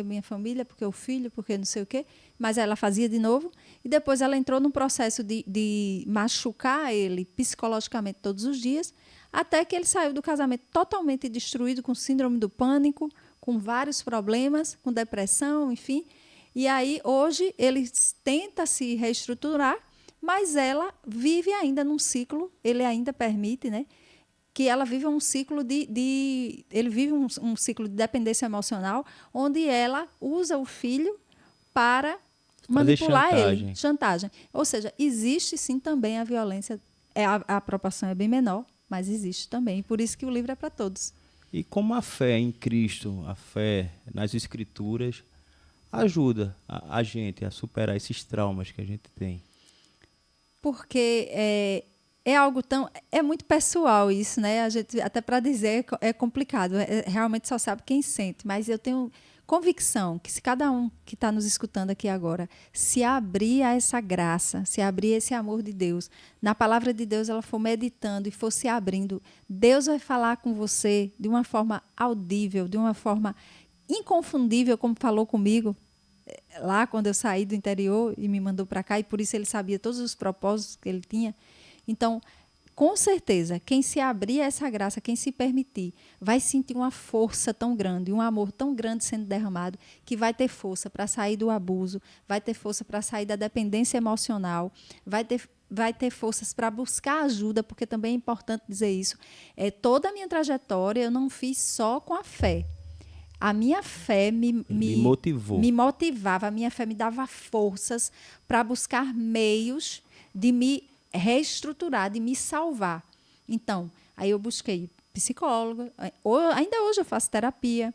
minha família, porque o filho, porque não sei o quê, mas ela fazia de novo. E depois ela entrou num processo de machucar ele psicologicamente todos os dias, até que ele saiu do casamento totalmente destruído, com síndrome do pânico, com vários problemas, com depressão, enfim. E aí, hoje, ele tenta se reestruturar, mas ela vive ainda num ciclo, ele ainda permite, né, que ela vive um ciclo ele vive um ciclo de dependência emocional, onde ela usa o filho para manipular chantagem. ele, chantagem. Ou seja, existe sim também a violência, a proporção é bem menor, mas existe também. Por isso que o livro é para todos. E como a fé em Cristo, a fé nas Escrituras, ajuda a gente a superar esses traumas que a gente tem? Porque é algo tão... É muito pessoal isso, né? A gente, até para dizer é complicado. Realmente só sabe quem sente. Mas eu tenho convicção que se cada um que está nos escutando aqui agora se abrir a essa graça, se abrir a esse amor de Deus, na palavra de Deus ela for meditando e for se abrindo, Deus vai falar com você de uma forma audível, de uma forma inconfundível, como falou comigo lá quando eu saí do interior e me mandou para cá, e por isso ele sabia todos os propósitos que ele tinha. Então, com certeza, quem se abrir a essa graça, quem se permitir, vai sentir uma força tão grande, um amor tão grande sendo derramado, que vai ter força para sair do abuso, vai ter força para sair da dependência emocional, vai ter forças para buscar ajuda, porque também é importante dizer isso. Toda a minha trajetória eu não fiz só com a fé. A minha fé me motivou. Me motivava, a minha fé me dava forças para buscar meios de me reestruturar, de me salvar. Então, aí eu busquei psicólogo, ainda hoje eu faço terapia,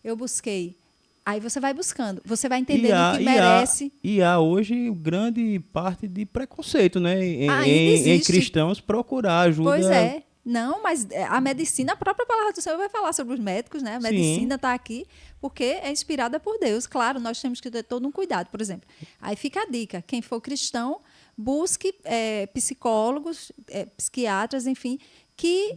eu busquei. Aí você vai buscando, você vai entendendo que merece. E há hoje grande parte de preconceito, né? Em cristãos procurar ajuda. Pois é. Não, mas a medicina, a própria palavra do Senhor vai falar sobre os médicos, né? A medicina está aqui porque é inspirada por Deus. Claro, nós temos que ter todo um cuidado, por exemplo. Aí fica a dica, quem for cristão, busque psicólogos, psiquiatras, enfim, que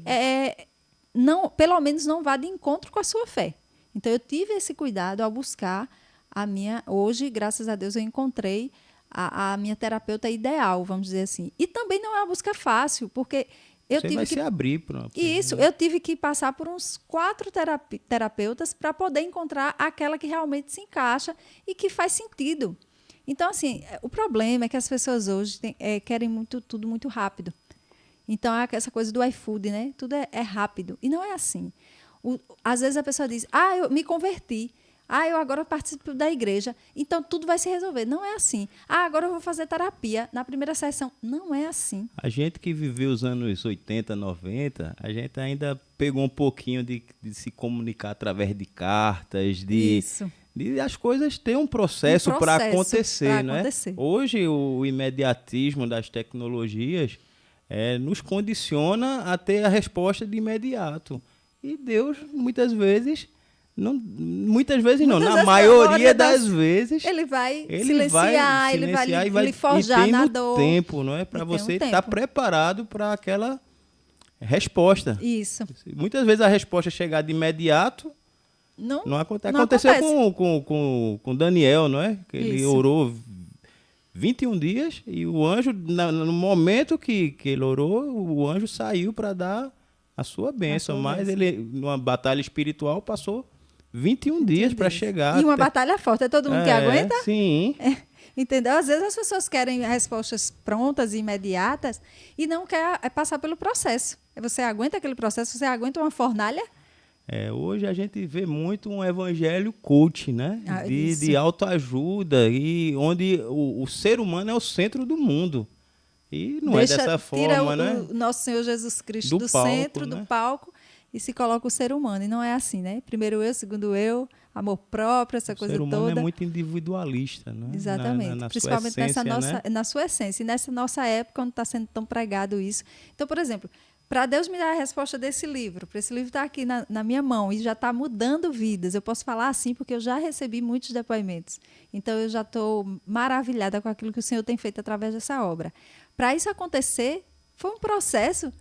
não, pelo menos não vá de encontro com a sua fé. Então, eu tive esse cuidado ao buscar a minha... Hoje, graças a Deus, eu encontrei a minha terapeuta ideal, vamos dizer assim. E também não é uma busca fácil, porque... Você vai se abrir para isso, eu tive que passar por uns 4 terapeutas para poder encontrar aquela que realmente se encaixa e que faz sentido. Então, assim, o problema é que as pessoas hoje querem tudo muito rápido. Então, essa coisa do iFood, né? Tudo é rápido. E não é assim. Às vezes a pessoa diz, eu me converti. Eu agora participo da igreja, então tudo vai se resolver. Não é assim. Agora eu vou fazer terapia na primeira sessão. Não é assim. A gente que viveu os anos 80, 90, a gente ainda pegou um pouquinho de se comunicar através de cartas, Isso. As coisas têm um processo para acontecer, né? Hoje, o imediatismo das tecnologias nos condiciona a ter a resposta de imediato. E Deus, muitas vezes... Na maioria das vezes ele vai silenciar, ele vai lhe forjar na dor. Tempo, não é? Para você estar preparado para aquela resposta. Isso. Muitas vezes a resposta chegar de imediato não acontece. Aconteceu com Daniel, não é? Que ele orou 21 dias e o anjo, no momento que ele orou, o anjo saiu para dar a sua bênção. Mas ele, numa batalha espiritual, passou 21 dias para chegar. E uma batalha forte. É todo mundo que aguenta? Sim. Entendeu? Às vezes as pessoas querem respostas prontas e imediatas e não quer passar pelo processo. Você aguenta aquele processo? Você aguenta uma fornalha? Hoje a gente vê muito um evangelho coach, né? De autoajuda, e onde o ser humano é o centro do mundo. E não é dessa forma, né? Tira o nosso Senhor Jesus Cristo do centro, do palco, e se coloca o ser humano. E não é assim, né? Primeiro eu, segundo eu, amor próprio, essa coisa toda. O ser humano é muito individualista, né? Exatamente, na principalmente sua essência, na sua essência. E nessa nossa época, onde está sendo tão pregado isso. Então, por exemplo, para Deus me dar a resposta desse livro, para esse livro estar aqui na minha mão e já está mudando vidas, eu posso falar assim porque eu já recebi muitos depoimentos. Então, eu já estou maravilhada com aquilo que o Senhor tem feito através dessa obra. Para isso acontecer, foi um processo.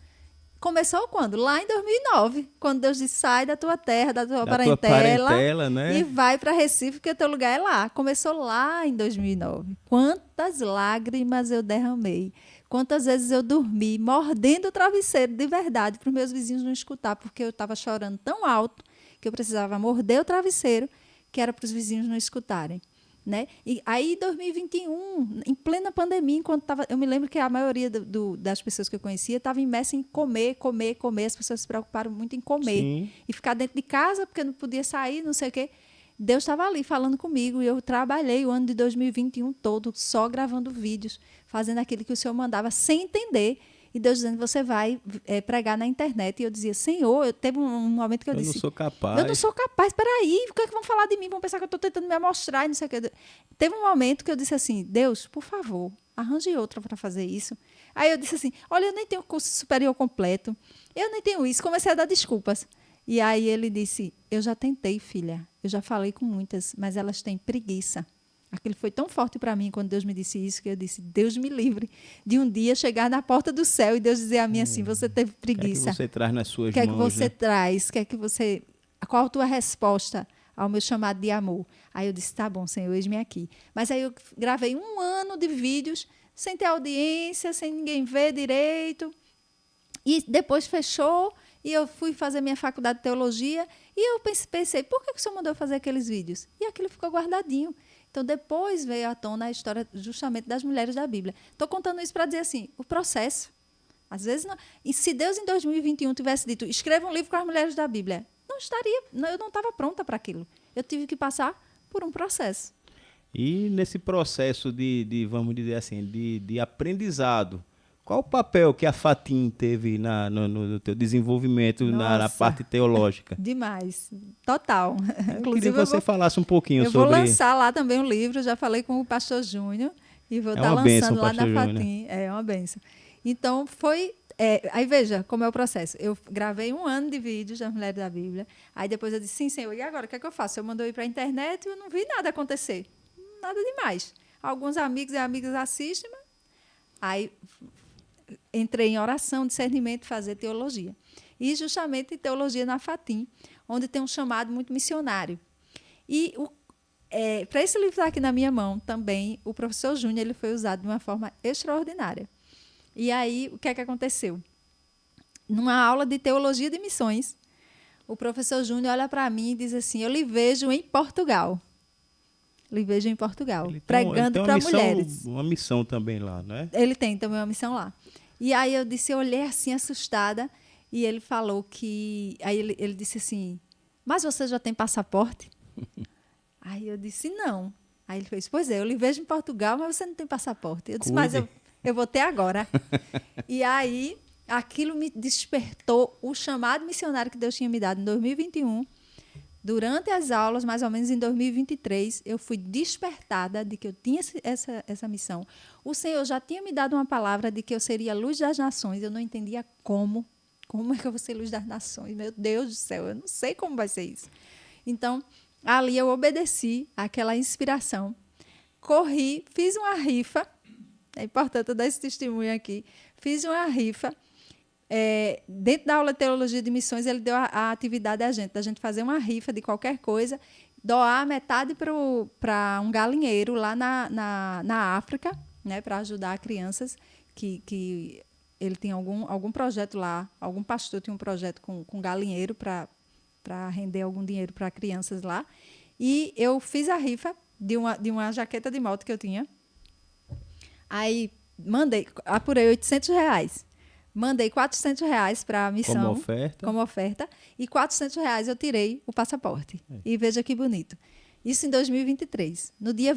Começou quando? Lá em 2009, quando Deus disse, sai da tua terra, da tua parentela, né? E vai para Recife, porque o teu lugar é lá. Começou lá em 2009. Quantas lágrimas eu derramei. Quantas vezes eu dormi mordendo o travesseiro de verdade para os meus vizinhos não escutar, porque eu estava chorando tão alto que eu precisava morder o travesseiro, que era para os vizinhos não escutarem. Né? E aí, em 2021, em plena pandemia, enquanto eu me lembro que a maioria das pessoas que eu conhecia estava imersa em comer. As pessoas se preocuparam muito em comer. Sim. E ficar dentro de casa, porque não podia sair, não sei o quê. Deus estava ali falando comigo e eu trabalhei o ano de 2021 todo só gravando vídeos, fazendo aquilo que o Senhor mandava sem entender. E Deus dizendo, você vai pregar na internet. E eu dizia, Senhor, teve um momento que eu disse... Eu não sou capaz. Eu não sou capaz, peraí, o que é que vão falar de mim? Vão pensar que eu estou tentando me amostrar e não sei o que. Teve um momento que eu disse assim, Deus, por favor, arranje outra para fazer isso. Aí eu disse assim, olha, eu nem tenho curso superior completo, eu nem tenho isso. Comecei a dar desculpas. E aí ele disse, eu já tentei, filha, eu já falei com muitas, mas elas têm preguiça. Aquilo foi tão forte para mim quando Deus me disse isso, que eu disse, Deus me livre de um dia chegar na porta do céu e Deus dizer a mim assim, você teve preguiça. O que é que você traz nas suas mãos? O que é que você né? traz? Qual a tua resposta ao meu chamado de amor? Aí eu disse, tá bom, Senhor, eis-me aqui. Mas aí eu gravei 1 ano de vídeos sem ter audiência, sem ninguém ver direito. E depois fechou e eu fui fazer minha faculdade de teologia e eu pensei, por que o Senhor mandou fazer aqueles vídeos? E aquilo ficou guardadinho. Então, depois veio à tona a história justamente das mulheres da Bíblia. Estou contando isso para dizer assim, o processo. Às vezes, não, e se Deus em 2021 tivesse dito, escreva um livro com as mulheres da Bíblia, eu não estava pronta para aquilo. Eu tive que passar por um processo. E nesse processo vamos dizer assim, de aprendizado, qual o papel que a Fatim teve no teu desenvolvimento na parte teológica? Demais. Total. Eu queria que você falasse um pouquinho sobre... Eu vou lançar lá também um livro, já falei com o pastor Júnior, e vou estar lançando lá na Fatim. É uma bênção. Então, aí veja como é o processo. Eu gravei 1 ano de vídeos das Mulheres da Bíblia, aí depois eu disse, sim, Senhor, e agora, o que é que eu faço? Eu mandou ir para a internet e eu não vi nada acontecer. Nada demais. Alguns amigos e amigas assistem, mas... Aí... entrei em oração, discernimento, fazer teologia. E justamente teologia na Fatim, onde tem um chamado muito missionário. E para esse livro estar aqui na minha mão também, o professor Júnior ele foi usado de uma forma extraordinária. E aí, o que é que aconteceu? Numa aula de teologia de missões, o professor Júnior olha para mim e diz assim, eu lhe vejo em Portugal. Lhe vejo em Portugal, pregando para mulheres. Uma missão também lá, não é? Ele tem também uma missão lá. E aí eu olhei assim, assustada, e ele falou que... Aí ele disse assim, mas você já tem passaporte? Aí eu disse, não. Aí ele fez, pois é, eu lhe vejo em Portugal, mas você não tem passaporte. Eu disse, mas eu vou ter agora. E aí, aquilo me despertou o chamado missionário que Deus tinha me dado em 2021. Durante as aulas, mais ou menos em 2023, eu fui despertada de que eu tinha essa missão. O Senhor já tinha me dado uma palavra de que eu seria a luz das nações. Eu não entendia como. Como é que eu vou ser luz das nações? Meu Deus do céu, eu não sei como vai ser isso. Então, ali eu obedeci àquela inspiração. Corri, fiz uma rifa. É importante eu dar esse testemunho aqui. Fiz uma rifa. Dentro da aula de teologia de missões, ele deu a atividade da gente fazer uma rifa de qualquer coisa, doar metade para um galinheiro lá na África, né, para ajudar crianças que ele tem algum projeto lá, algum pastor tinha um projeto com galinheiro para render algum dinheiro para crianças lá. E eu fiz a rifa de uma jaqueta de moto que eu tinha. Aí apurei R$800. Mandei R$400 para a missão como oferta e R$400 eu tirei o passaporte. E veja que bonito. Isso em 2023. No dia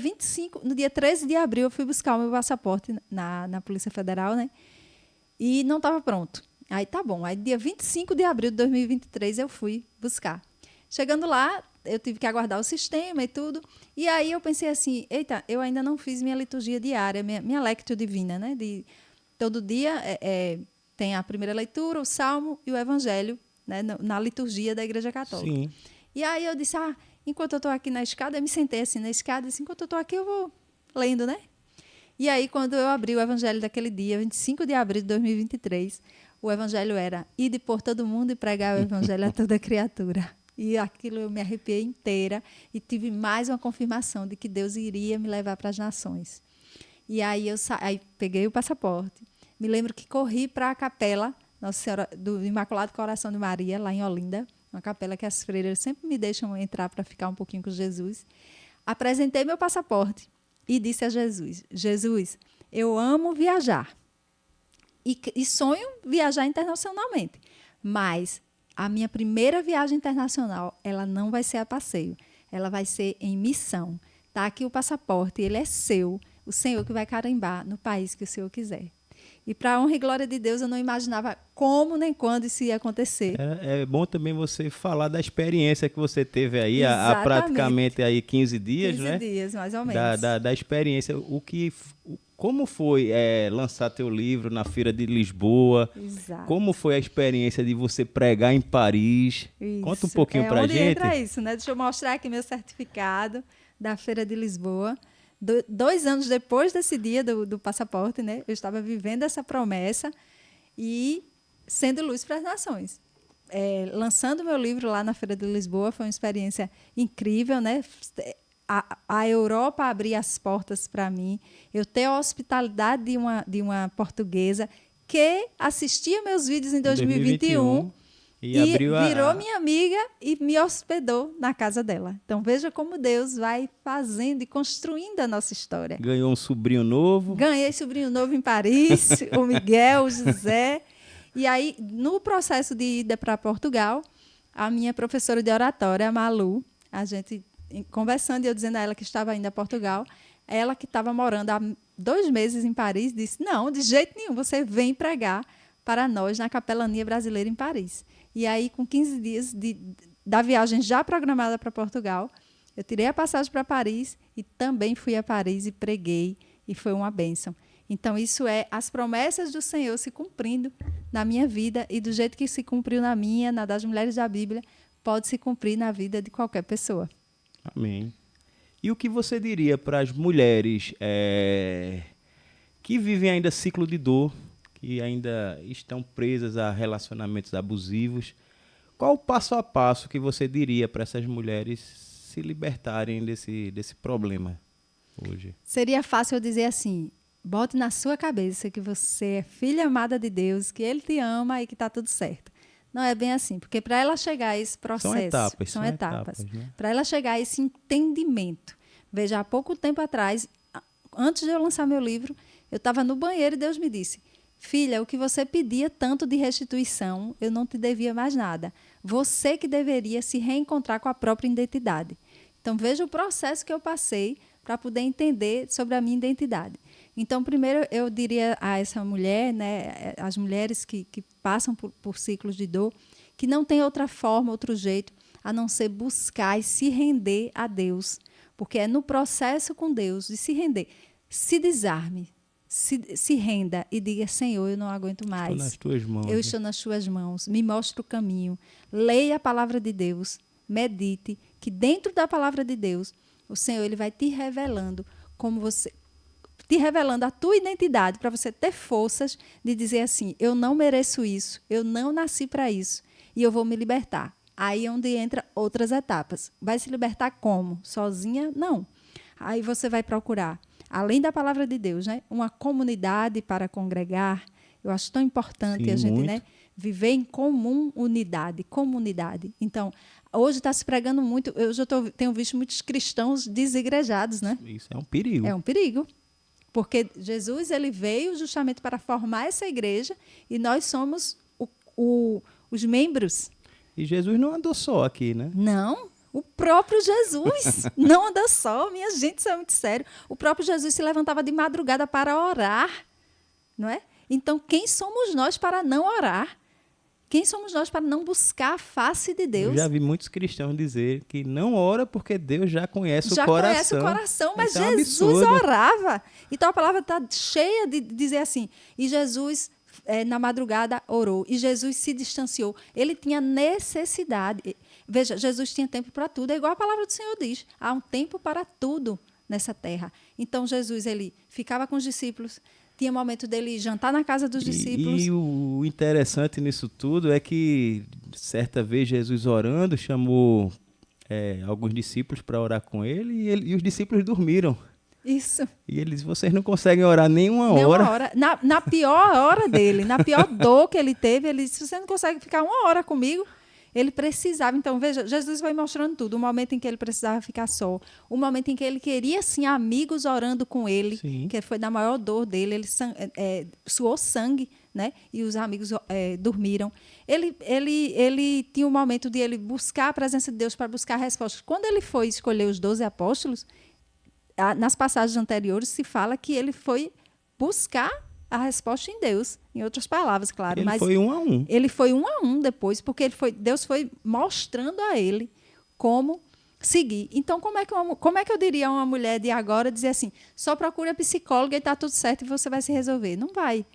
13 de abril, eu fui buscar o meu passaporte na Polícia Federal, né? E não estava pronto. Aí tá bom. Aí dia 25 de abril de 2023 eu fui buscar. Chegando lá, eu tive que aguardar o sistema e tudo. E aí eu pensei assim, eita, eu ainda não fiz minha liturgia diária, minha Lectio Divina, né? Todo dia tem a primeira leitura, o Salmo e o Evangelho, né? Na liturgia da Igreja Católica. Sim. E aí eu disse, enquanto eu estou aqui na escada, eu me sentei assim na escada, disse, enquanto eu estou aqui eu vou lendo, né? E aí quando eu abri o Evangelho daquele dia, 25 de abril de 2023, o Evangelho era, ide por todo mundo e pregar o Evangelho a toda criatura. E aquilo eu me arrepiei inteira e tive mais uma confirmação de que Deus iria me levar para as nações. E aí aí peguei o passaporte. Me lembro que corri para a capela Nossa Senhora do Imaculado Coração de Maria, lá em Olinda, uma capela que as freiras sempre me deixam entrar para ficar um pouquinho com Jesus. Apresentei meu passaporte e disse a Jesus, Jesus, eu amo viajar. E sonho viajar internacionalmente. Mas a minha primeira viagem internacional, ela não vai ser a passeio. Ela vai ser em missão. Está aqui o passaporte, ele é seu. O Senhor que vai carimbar no país que o Senhor quiser. E para a honra e glória de Deus, eu não imaginava como nem quando isso ia acontecer. É bom também você falar da experiência que você teve aí há praticamente aí 15 dias, 15 né? dias, mais ou menos. Da experiência. Como foi lançar teu livro na Feira de Lisboa? Exato. Como foi a experiência de você pregar em Paris? Isso. Conta um pouquinho pra onde gente. Entra isso, né? Deixa eu mostrar aqui meu certificado da Feira de Lisboa. 2 anos depois desse dia do passaporte, né? Eu estava vivendo essa promessa e sendo luz para as nações. Lançando meu livro lá na Feira de Lisboa foi uma experiência incrível, né? A Europa abrir as portas para mim, eu ter a hospitalidade de uma portuguesa que assistia meus vídeos em 2021 e virou minha amiga e me hospedou na casa dela. Então, veja como Deus vai fazendo e construindo a nossa história. Ganhou um sobrinho novo. Ganhei sobrinho novo em Paris, o Miguel, o José. E aí, no processo de ida para Portugal, a minha professora de oratória, a Malu, a gente conversando e eu dizendo a ela que estava indo a Portugal, ela que estava morando há 2 meses em Paris, disse, não, de jeito nenhum, você vem pregar para nós na Capelania Brasileira em Paris. E aí, com 15 dias da viagem já programada para Portugal, eu tirei a passagem para Paris e também fui a Paris e preguei, e foi uma bênção. Então, isso é as promessas do Senhor se cumprindo na minha vida e do jeito que se cumpriu na minha, na das mulheres da Bíblia, pode se cumprir na vida de qualquer pessoa. Amém. E o que você diria para as mulheres que vivem ainda ciclo de dor, que ainda estão presas a relacionamentos abusivos? Qual o passo a passo que você diria para essas mulheres se libertarem desse problema hoje? Seria fácil eu dizer assim, bote na sua cabeça que você é filha amada de Deus, que Ele te ama e que está tudo certo. Não é bem assim, porque para ela chegar a esse processo... São etapas. Né? Para ela chegar a esse entendimento. Veja, há pouco tempo atrás, antes de eu lançar meu livro, eu estava no banheiro e Deus me disse, filha, o que você pedia tanto de restituição, eu não te devia mais nada. Você que deveria se reencontrar com a própria identidade. Então, veja o processo que eu passei para poder entender sobre a minha identidade. Então, primeiro, eu diria a essa mulher, né, as mulheres que passam por ciclos de dor, que não tem outra forma, outro jeito, a não ser buscar e se render a Deus. Porque é no processo com Deus de se render. Se desarme, se renda e diga, Senhor, eu não aguento mais. Estou nas tuas mãos. Eu estou nas tuas mãos. Me mostre o caminho. Leia a palavra de Deus. Medite que dentro da palavra de Deus, o Senhor ele vai te revelando te revelando a tua identidade para você ter forças de dizer assim, eu não mereço isso, eu não nasci para isso e eu vou me libertar. Aí é onde entra outras etapas. Vai se libertar como? Sozinha? Não. Aí você vai procurar, além da palavra de Deus, né, uma comunidade para congregar. Eu acho tão importante a gente, né, viver em comunidade. Então, hoje está se pregando muito, eu já tenho visto muitos cristãos desigrejados, né? Isso é um perigo. É um perigo. Porque Jesus ele veio justamente para formar essa igreja e nós somos os membros. E Jesus não andou só aqui, né? Não, o próprio Jesus não anda só. Minha gente, isso é muito sério. O próprio Jesus se levantava de madrugada para orar, não é? Então, quem somos nós para não orar? Quem somos nós para não buscar a face de Deus? Eu já vi muitos cristãos dizer que não ora porque Deus já conhece Já o coração. conhece o coração, mas Isso é um Jesus absurdo. orava. Então a palavra está cheia de dizer assim, e Jesus na madrugada orou, e Jesus se distanciou. Ele tinha necessidade. Veja, Jesus tinha tempo para tudo, é igual a palavra do Senhor diz, há um tempo para tudo nessa terra. Então Jesus, ele ficava com os discípulos, tinha momento dele jantar na casa dos discípulos. E o interessante nisso tudo é que, certa vez, Jesus orando, chamou alguns discípulos para orar com ele e os discípulos dormiram. Isso. E ele disse, vocês não conseguem orar nenhuma hora. hora. Na pior hora dele, na pior dor que ele teve, ele disse, você não consegue ficar uma hora comigo? Ele precisava. Então, veja, Jesus vai mostrando tudo. O momento em que ele precisava ficar só. O momento em que ele queria, sim, amigos orando com ele. Sim. Que foi na maior dor dele. Ele suou sangue, né? E os amigos dormiram. Ele tinha um momento de ele buscar a presença de Deus para buscar respostas. Quando ele foi escolher os 12 apóstolos, nas passagens anteriores se fala que ele foi buscar a resposta em Deus, em outras palavras, claro. Ele mas foi 1 a 1. Ele foi 1 a 1 depois, porque Deus foi mostrando a ele como seguir. Então, como é que eu diria a uma mulher de agora dizer assim, só procure a psicóloga e está tudo certo e você vai se resolver? Não vai.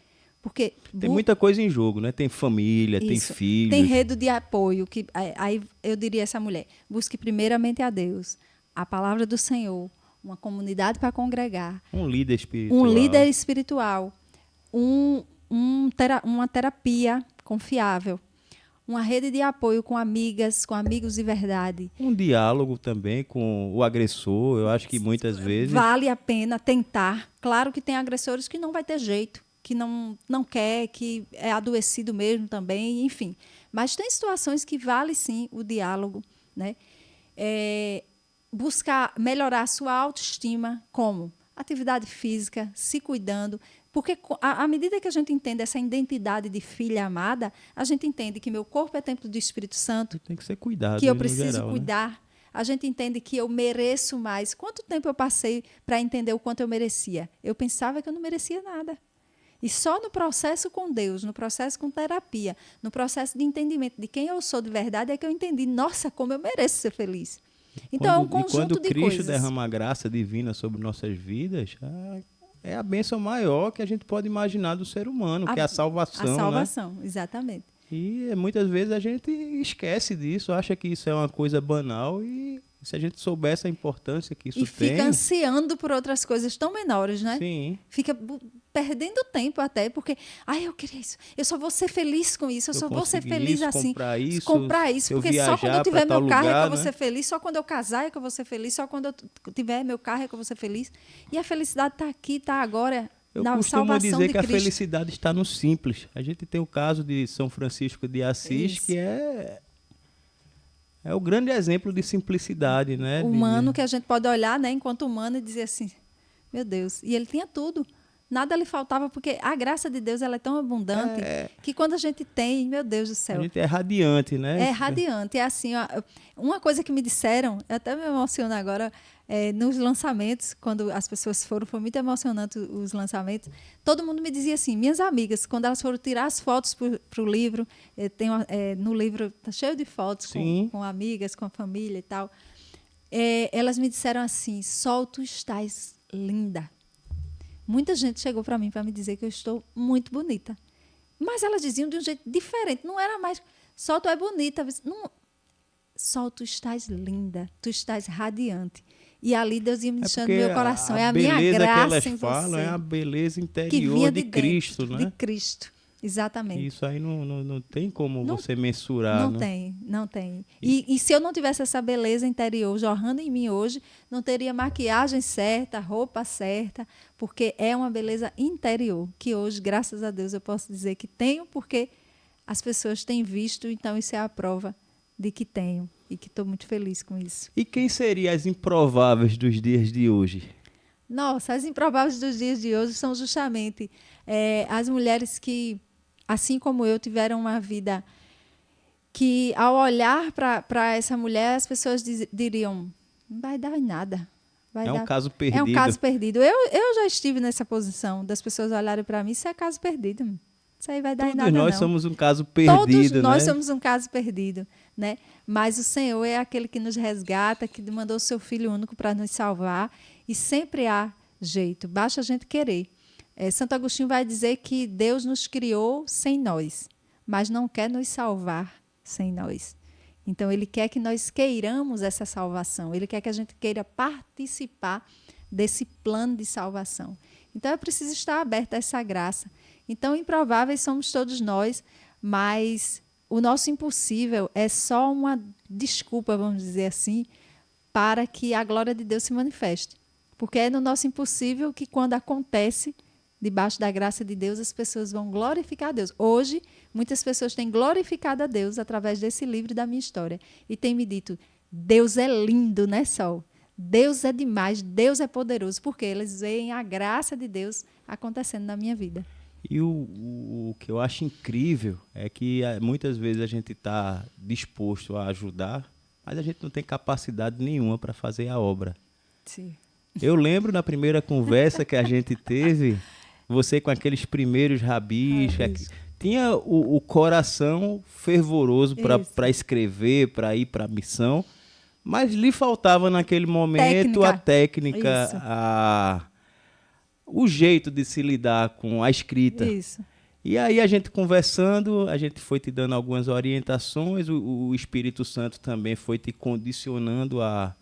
Porque Tem muita coisa em jogo, né? Tem família, tem filhos. Tem rede de apoio. Aí eu diria a essa mulher, busque primeiramente a Deus, a palavra do Senhor, uma comunidade para congregar. Um líder espiritual. Um líder espiritual. Uma terapia confiável. Uma rede de apoio com amigas, com amigos de verdade. Um diálogo também com o agressor. Eu acho que muitas vezes... Vale a pena tentar. Claro que tem agressores que não vai ter jeito, que não quer, que é adoecido mesmo também, enfim. Mas tem situações que vale, sim, o diálogo, né? Buscar melhorar a sua autoestima, como? Atividade física, se cuidando. Porque à medida que a gente entende essa identidade de filha amada, a gente entende que meu corpo é templo do Espírito Santo. Tem que ser cuidado. Que eu preciso geral, cuidar. Né? A gente entende que eu mereço mais. Quanto tempo eu passei para entender o quanto eu merecia? Eu pensava que eu não merecia nada. E só no processo com Deus, no processo com terapia, no processo de entendimento de quem eu sou de verdade, é que eu entendi, nossa, como eu mereço ser feliz. Então, é um conjunto de coisas. Quando Cristo derrama a graça divina sobre nossas vidas, é a bênção maior que a gente pode imaginar do ser humano, que é a salvação. A salvação, né? Exatamente. E muitas vezes a gente esquece disso, acha que isso é uma coisa banal e se a gente soubesse a importância que isso tem... E fica ansiando por outras coisas tão menores, né? Sim. Fica perdendo tempo até, porque eu queria isso, eu só vou ser feliz com isso, eu só vou ser feliz assim. Comprar isso, porque só quando eu tiver meu carro é que eu vou ser feliz, só quando eu casar é que eu vou ser feliz, só quando eu tiver meu carro é que eu vou ser feliz. E a felicidade está aqui, está agora, na salvação de Cristo. Eu costumo dizer que a felicidade está no simples. A gente tem o caso de São Francisco de Assis, isso. Que é o grande exemplo de simplicidade, né? Humano que a gente pode olhar, né, enquanto humano e dizer assim, meu Deus, e ele tinha tudo. Nada lhe faltava, porque a graça de Deus ela é tão abundante que quando a gente tem, meu Deus do céu. A gente é radiante, né? É radiante. É assim, ó, uma coisa que me disseram, eu até me emociono agora, nos lançamentos, quando as pessoas foram, foi muito emocionante os lançamentos. Todo mundo me dizia assim, minhas amigas, quando elas foram tirar as fotos para o livro, no livro está cheio de fotos com amigas, com a família e tal. Elas me disseram assim, Sol, tu estás linda. Muita gente chegou para mim para me dizer que eu estou muito bonita. Mas elas diziam de um jeito diferente. Não era mais, Sol, tu é bonita. Não, Sol, tu estás linda. Tu estás radiante. E ali Deus ia me deixando no meu coração. É a minha graça em você. A beleza que elas falam é a beleza interior de Cristo, né? De Cristo. Exatamente. Isso aí não tem como você mensurar. Não tem. E se eu não tivesse essa beleza interior jorrando em mim hoje, não teria maquiagem certa, roupa certa, porque é uma beleza interior, que hoje, graças a Deus, eu posso dizer que tenho, porque as pessoas têm visto, então isso é a prova de que tenho e que estou muito feliz com isso. E quem seriam as improváveis dos dias de hoje? Nossa, as improváveis dos dias de hoje são justamente as mulheres que, assim como eu, tiveram uma vida que, ao olhar para essa mulher, as pessoas diriam, não vai dar em nada. Um caso perdido. É um caso perdido. Eu já estive nessa posição das pessoas olharem para mim, isso é caso perdido. Isso aí vai dar em Todos nada, nós não. somos um caso Todos perdido, nós né? somos um caso perdido, né? Mas o Senhor é aquele que nos resgata, que mandou o seu Filho único para nos salvar, e sempre há jeito, basta a gente querer. Santo Agostinho vai dizer que Deus nos criou sem nós, mas não quer nos salvar sem nós. Então, Ele quer que nós queiramos essa salvação, Ele quer que a gente queira participar desse plano de salvação. Então, é preciso estar aberto a essa graça. Então, improváveis somos todos nós, mas o nosso impossível é só uma desculpa, vamos dizer assim, para que a glória de Deus se manifeste. Porque é no nosso impossível que, quando acontece, debaixo da graça de Deus, as pessoas vão glorificar a Deus. Hoje, muitas pessoas têm glorificado a Deus através desse livro da minha história. E têm me dito, Deus é lindo, né, Sol? Deus é demais, Deus é poderoso. Porque eles veem a graça de Deus acontecendo na minha vida. E o que eu acho incrível é que muitas vezes a gente está disposto a ajudar, mas a gente não tem capacidade nenhuma para fazer a obra. Sim. Eu lembro na primeira conversa que a gente teve, você com aqueles primeiros rabis, tinha o coração fervoroso para escrever, para ir para a missão, mas lhe faltava naquele momento a técnica, o jeito de se lidar com a escrita. Isso. E aí a gente conversando, a gente foi te dando algumas orientações, o Espírito Santo também foi te condicionando a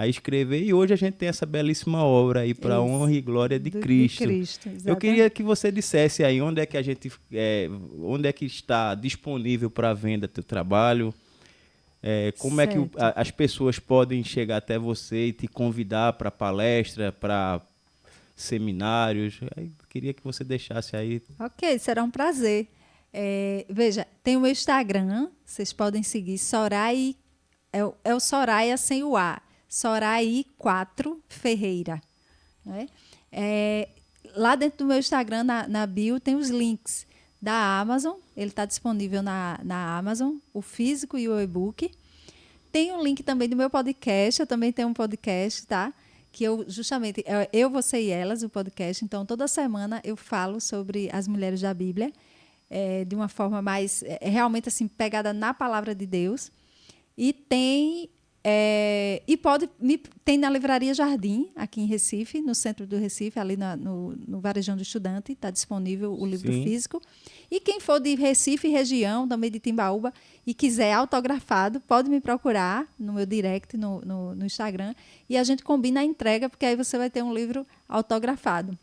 escrever, e hoje a gente tem essa belíssima obra aí para a honra e glória de Cristo. Eu queria que você dissesse aí onde é que onde é que está disponível para venda teu trabalho, como é que as pessoas podem chegar até você e te convidar para palestra, para seminários. Eu queria que você deixasse aí. Ok, será um prazer. Veja, tem o meu Instagram, vocês podem seguir, Sorai, é o Soraya sem o A, Sorai 4 Ferreira. Né? Lá dentro do meu Instagram, na bio, tem os links da Amazon, ele está disponível na Amazon, o físico e o e-book. Tem um link também do meu podcast, eu também tenho um podcast, tá? Que eu, você e elas, o podcast. Então, toda semana eu falo sobre as mulheres da Bíblia, de uma forma mais, realmente assim, pegada na palavra de Deus. E tem na Livraria Jardim, aqui em Recife, no centro do Recife, ali no Varejão do Estudante, está disponível o livro físico. E quem for de Recife, região, também de Timbaúba, e quiser autografado, pode me procurar no meu direct, no Instagram, e a gente combina a entrega, porque aí você vai ter um livro autografado.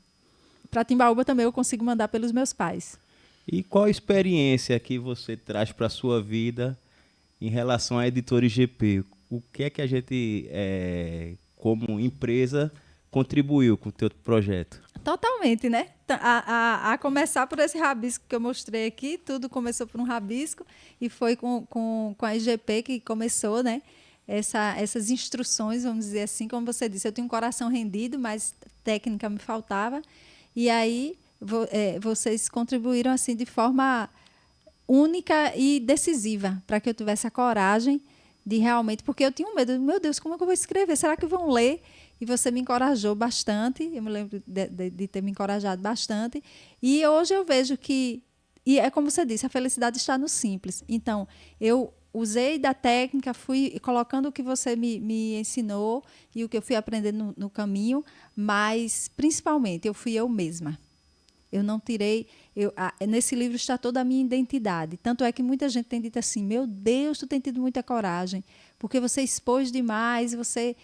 Para Timbaúba também eu consigo mandar pelos meus pais. E qual a experiência que você traz para a sua vida em relação à Editora IGP? O que é que a gente, como empresa, contribuiu com o teu projeto? Totalmente, né? A começar por esse rabisco que eu mostrei aqui, tudo começou por um rabisco e foi com a IGP que começou, né? Essas instruções, vamos dizer assim, como você disse, eu tenho um coração rendido, mas técnica me faltava. E aí vocês contribuíram assim de forma única e decisiva para que eu tivesse a coragem de realmente, porque eu tinha um medo, meu Deus, como é que eu vou escrever? Será que vão ler? E você me encorajou bastante, eu me lembro de ter me encorajado bastante, e hoje eu vejo que, e é como você disse, a felicidade está no simples. Então, eu usei da técnica, fui colocando o que você me ensinou e o que eu fui aprendendo no caminho, mas, principalmente, eu fui eu mesma. Eu não tirei... nesse livro está toda a minha identidade. Tanto é que muita gente tem dito assim, meu Deus, tu tem tido muita coragem, porque você expôs demais, você...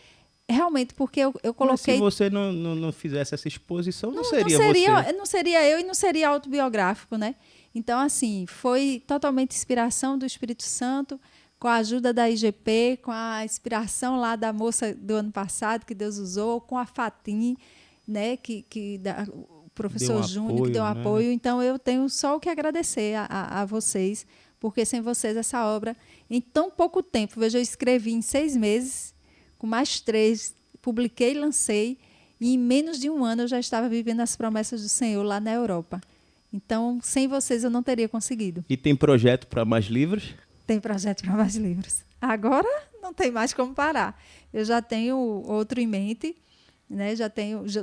Realmente, porque eu coloquei... Mas se você não fizesse essa exposição, não seria você. Não seria eu e não seria autobiográfico, né? Então, assim, foi totalmente inspiração do Espírito Santo, com a ajuda da IGP, com a inspiração lá da moça do ano passado, que Deus usou, com a Fatim, né? O professor Júnior, que deu apoio. Então, eu tenho só o que agradecer a vocês, porque sem vocês essa obra, em tão pouco tempo, veja, eu escrevi em 6 meses, com mais 3, publiquei e lancei, e em menos de um ano eu já estava vivendo as promessas do Senhor lá na Europa. Então, sem vocês eu não teria conseguido. E tem projeto para mais livros? Tem projeto para mais livros. Agora não tem mais como parar. Eu já tenho outro em mente, né?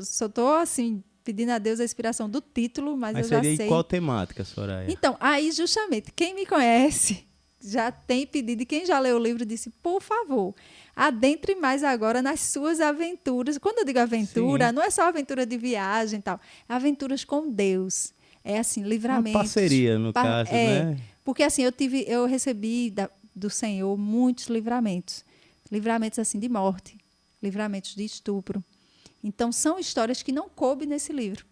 Só estou assim, pedindo a Deus a inspiração do título, mas Mas eu já seria sei. em qual temática, Soraya? Então, aí justamente, quem me conhece já tem pedido, e quem já leu o livro disse, por favor, adentre mais agora nas suas aventuras. Quando eu digo aventura, Sim. não é só aventura de viagem e tal, é aventuras com Deus. É assim, Uma livramentos. parceria, no caso, né? Porque assim, eu recebi do Senhor muitos livramentos. Livramentos assim de morte, livramentos de estupro. Então, são histórias que não coube nesse livro.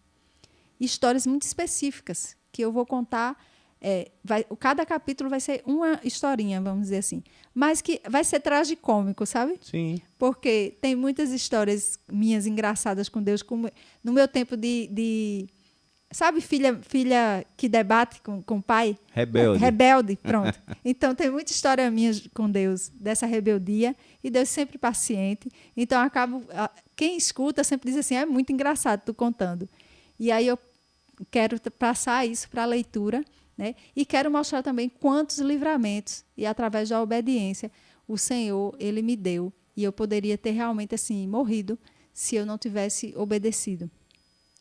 Histórias muito específicas, que eu vou contar. Cada capítulo vai ser uma historinha, vamos dizer assim. Mas que vai ser tragicômico, sabe? Sim. Porque tem muitas histórias minhas engraçadas com Deus. Como no meu tempo sabe, filha que debate com o pai? Rebelde. Rebelde, pronto. Então, tem muita história minha com Deus, dessa rebeldia, e Deus sempre paciente. Então, quem escuta sempre diz assim, é muito engraçado tu contando. E aí eu quero passar isso para a leitura, né? E quero mostrar também quantos livramentos, e através da obediência, o Senhor, ele me deu. E eu poderia ter realmente assim morrido se eu não tivesse obedecido.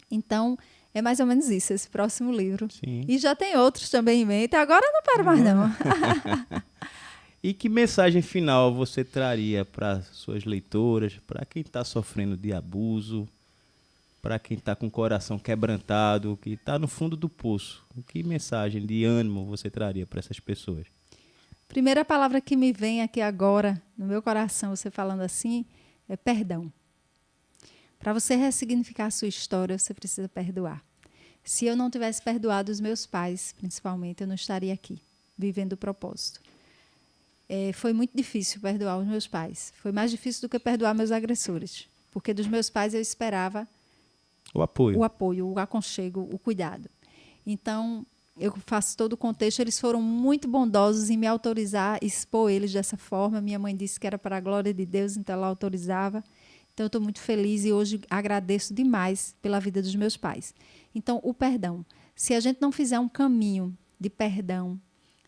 Então, é mais ou menos isso, esse próximo livro. Sim. E já tem outros também em mente. Agora eu não paro mais, não. E que mensagem final você traria para suas leitoras, para quem está sofrendo de abuso, para quem está com o coração quebrantado, que está no fundo do poço? Que mensagem de ânimo você traria para essas pessoas? Primeira palavra que me vem aqui agora, no meu coração, você falando assim, é perdão. Para você ressignificar a sua história, você precisa perdoar. Se eu não tivesse perdoado os meus pais, principalmente, eu não estaria aqui, vivendo o propósito. Foi muito difícil perdoar os meus pais. Foi mais difícil do que perdoar meus agressores. Porque dos meus pais eu esperava o apoio, o aconchego, o cuidado. Então, eu faço todo o contexto. Eles foram muito bondosos em me autorizar a expor eles dessa forma. Minha mãe disse que era para a glória de Deus, então ela autorizava. Então, eu estou muito feliz e hoje agradeço demais pela vida dos meus pais. Então, o perdão. Se a gente não fizer um caminho de perdão,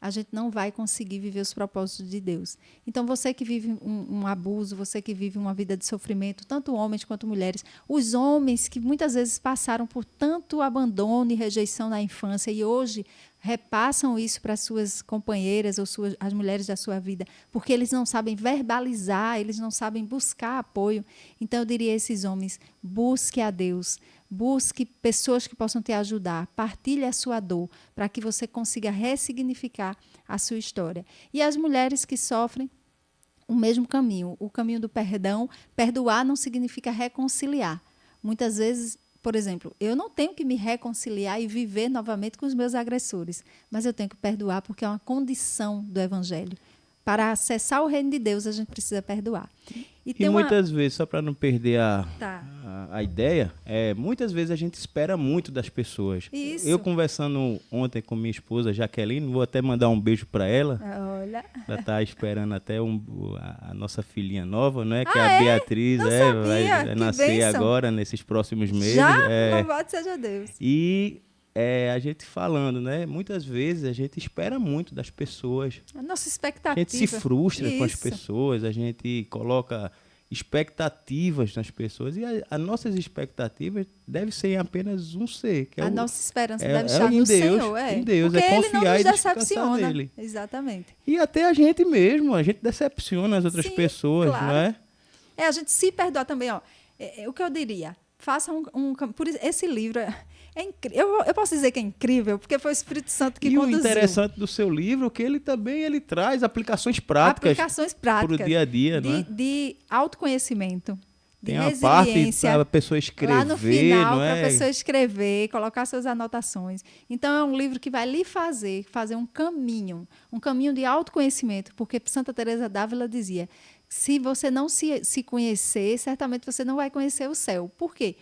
a gente não vai conseguir viver os propósitos de Deus. Então, você que vive um abuso, você que vive uma vida de sofrimento, tanto homens quanto mulheres, os homens que muitas vezes passaram por tanto abandono e rejeição na infância e hoje repassam isso para as suas companheiras ou as mulheres da sua vida, porque eles não sabem verbalizar, eles não sabem buscar apoio. Então, eu diria a esses homens, busque a Deus, busque pessoas que possam te ajudar, partilhe a sua dor, para que você consiga ressignificar a sua história. E as mulheres que sofrem, o mesmo caminho, o caminho do perdão. Perdoar não significa reconciliar. Muitas vezes, por exemplo, eu não tenho que me reconciliar e viver novamente com os meus agressores, mas eu tenho que perdoar porque é uma condição do Evangelho. Para acessar o reino de Deus, a gente precisa perdoar. E muitas vezes, só para não perder Tá. a ideia, muitas vezes a gente espera muito das pessoas. Isso. Eu conversando ontem com minha esposa, Jaqueline, vou até mandar um beijo para ela. Olha. Ela está esperando até a nossa filhinha nova, né? Que é Ah, a Beatriz, Não sabia. vai Que nascer bênção. agora, nesses próximos meses. Já? Louvado seja Deus. E a gente falando, né? Muitas vezes a gente espera muito das pessoas. A nossa expectativa. A gente se frustra com as Isso. pessoas, a gente coloca expectativas nas pessoas. E as nossas expectativas devem ser em apenas um ser. Que A é nossa esperança deve estar em no Deus, Senhor. em Deus. Porque É Ele não confiar nos e descansar decepciona. nele. Exatamente. E até a gente mesmo, a gente decepciona as outras Sim, pessoas, claro. não é? A gente se perdoar também. Ó. O que eu diria? Faça por isso, esse livro é incrível. Eu posso dizer que é incrível, porque foi o Espírito Santo que E conduziu. o interessante do seu livro é que ele traz aplicações práticas para o dia a dia, não é? De autoconhecimento, de Tem uma parte resiliência. para a pessoa escrever, Lá no final, não para a é? pessoa escrever, colocar suas anotações. Então, é um livro que vai lhe fazer um caminho de autoconhecimento, porque Santa Teresa d'Ávila dizia, se você não se conhecer, certamente você não vai conhecer o céu. Por quê?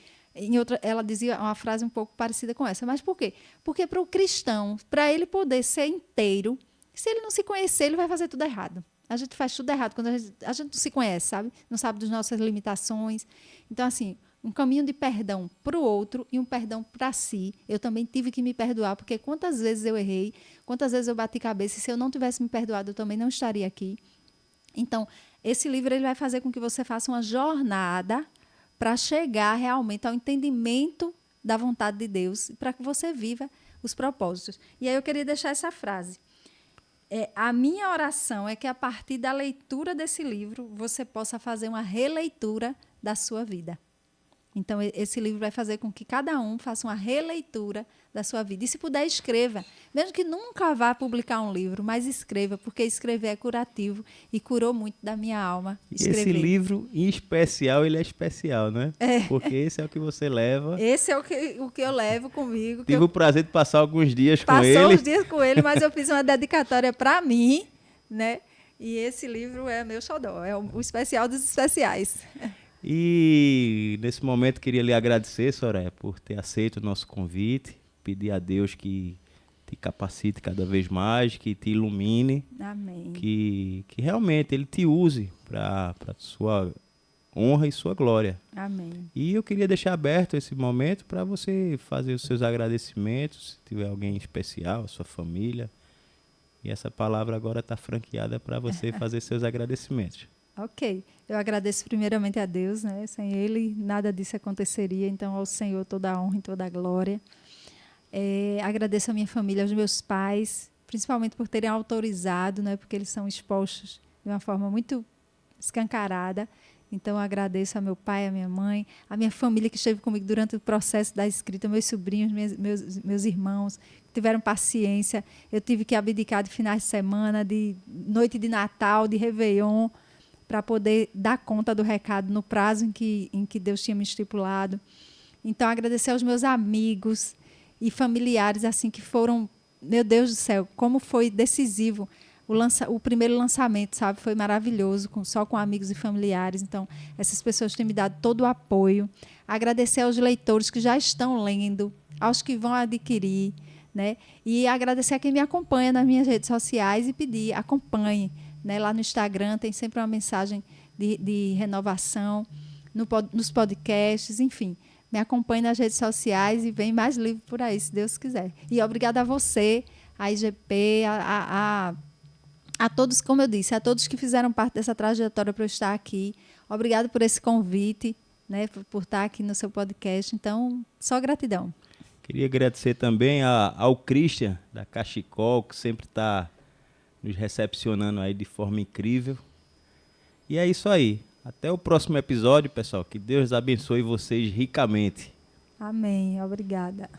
Ela dizia uma frase um pouco parecida com essa, mas por quê? Porque para o cristão, para ele poder ser inteiro, se ele não se conhecer, ele vai fazer tudo errado. A gente faz tudo errado quando a gente não se conhece, sabe? Não sabe das nossas limitações. Então, assim, um caminho de perdão para o outro e um perdão para si. Eu também tive que me perdoar, porque quantas vezes eu errei, quantas vezes eu bati cabeça, e se eu não tivesse me perdoado, eu também não estaria aqui. Então, esse livro ele vai fazer com que você faça uma jornada para chegar realmente ao entendimento da vontade de Deus, para que você viva os propósitos. E aí eu queria deixar essa frase. A minha oração é que, a partir da leitura desse livro, você possa fazer uma releitura da sua vida. Então, esse livro vai fazer com que cada um faça uma releitura da sua vida. E, se puder, escreva. Mesmo que nunca vá publicar um livro, mas escreva, porque escrever é curativo e curou muito da minha alma. Escrever. Esse livro, em especial, ele é especial, né? Porque esse é o que você leva. Esse é o que eu levo comigo. Tive o prazer de passar alguns dias com Passou ele. uns dias com ele, mas eu fiz uma dedicatória para mim, né? E esse livro é meu xodó, é o especial dos especiais. E nesse momento queria lhe agradecer, Soraya, por ter aceito o nosso convite, pedir a Deus que te capacite cada vez mais, que te ilumine. Amém. Que realmente Ele te use para sua honra e sua glória. Amém. E eu queria deixar aberto esse momento para você fazer os seus agradecimentos, se tiver alguém especial, sua família. E essa palavra agora está franqueada para você fazer seus agradecimentos. Ok. Eu agradeço primeiramente a Deus, né? Sem Ele, nada disso aconteceria. Então, ao Senhor, toda a honra e toda a glória. Agradeço a minha família, aos meus pais, principalmente por terem autorizado, né? Porque eles são expostos de uma forma muito escancarada. Então, eu agradeço a meu pai, a minha mãe, a minha família que esteve comigo durante o processo da escrita, meus sobrinhos, meus irmãos, que tiveram paciência. Eu tive que abdicar de finais de semana, de noite de Natal, de Réveillon, para poder dar conta do recado no prazo em que Deus tinha me estipulado. Então, agradecer aos meus amigos e familiares, assim, que foram, meu Deus do céu, como foi decisivo o primeiro lançamento, sabe? Foi maravilhoso, só com amigos e familiares. Então, essas pessoas têm me dado todo o apoio. Agradecer aos leitores que já estão lendo, aos que vão adquirir, né? E agradecer a quem me acompanha nas minhas redes sociais e pedir, acompanhe. Né? Lá no Instagram tem sempre uma mensagem de renovação, nos podcasts, enfim. Me acompanhe nas redes sociais e vem mais livro por aí, se Deus quiser. E obrigada a você, a IGP, a todos, como eu disse, a todos que fizeram parte dessa trajetória para eu estar aqui. Obrigada por esse convite, né? por estar aqui no seu podcast. Então, só gratidão. Queria agradecer também ao Christian, da Cachecol, que sempre está nos recepcionando aí de forma incrível. E é isso aí. Até o próximo episódio, pessoal. Que Deus abençoe vocês ricamente. Amém. Obrigada.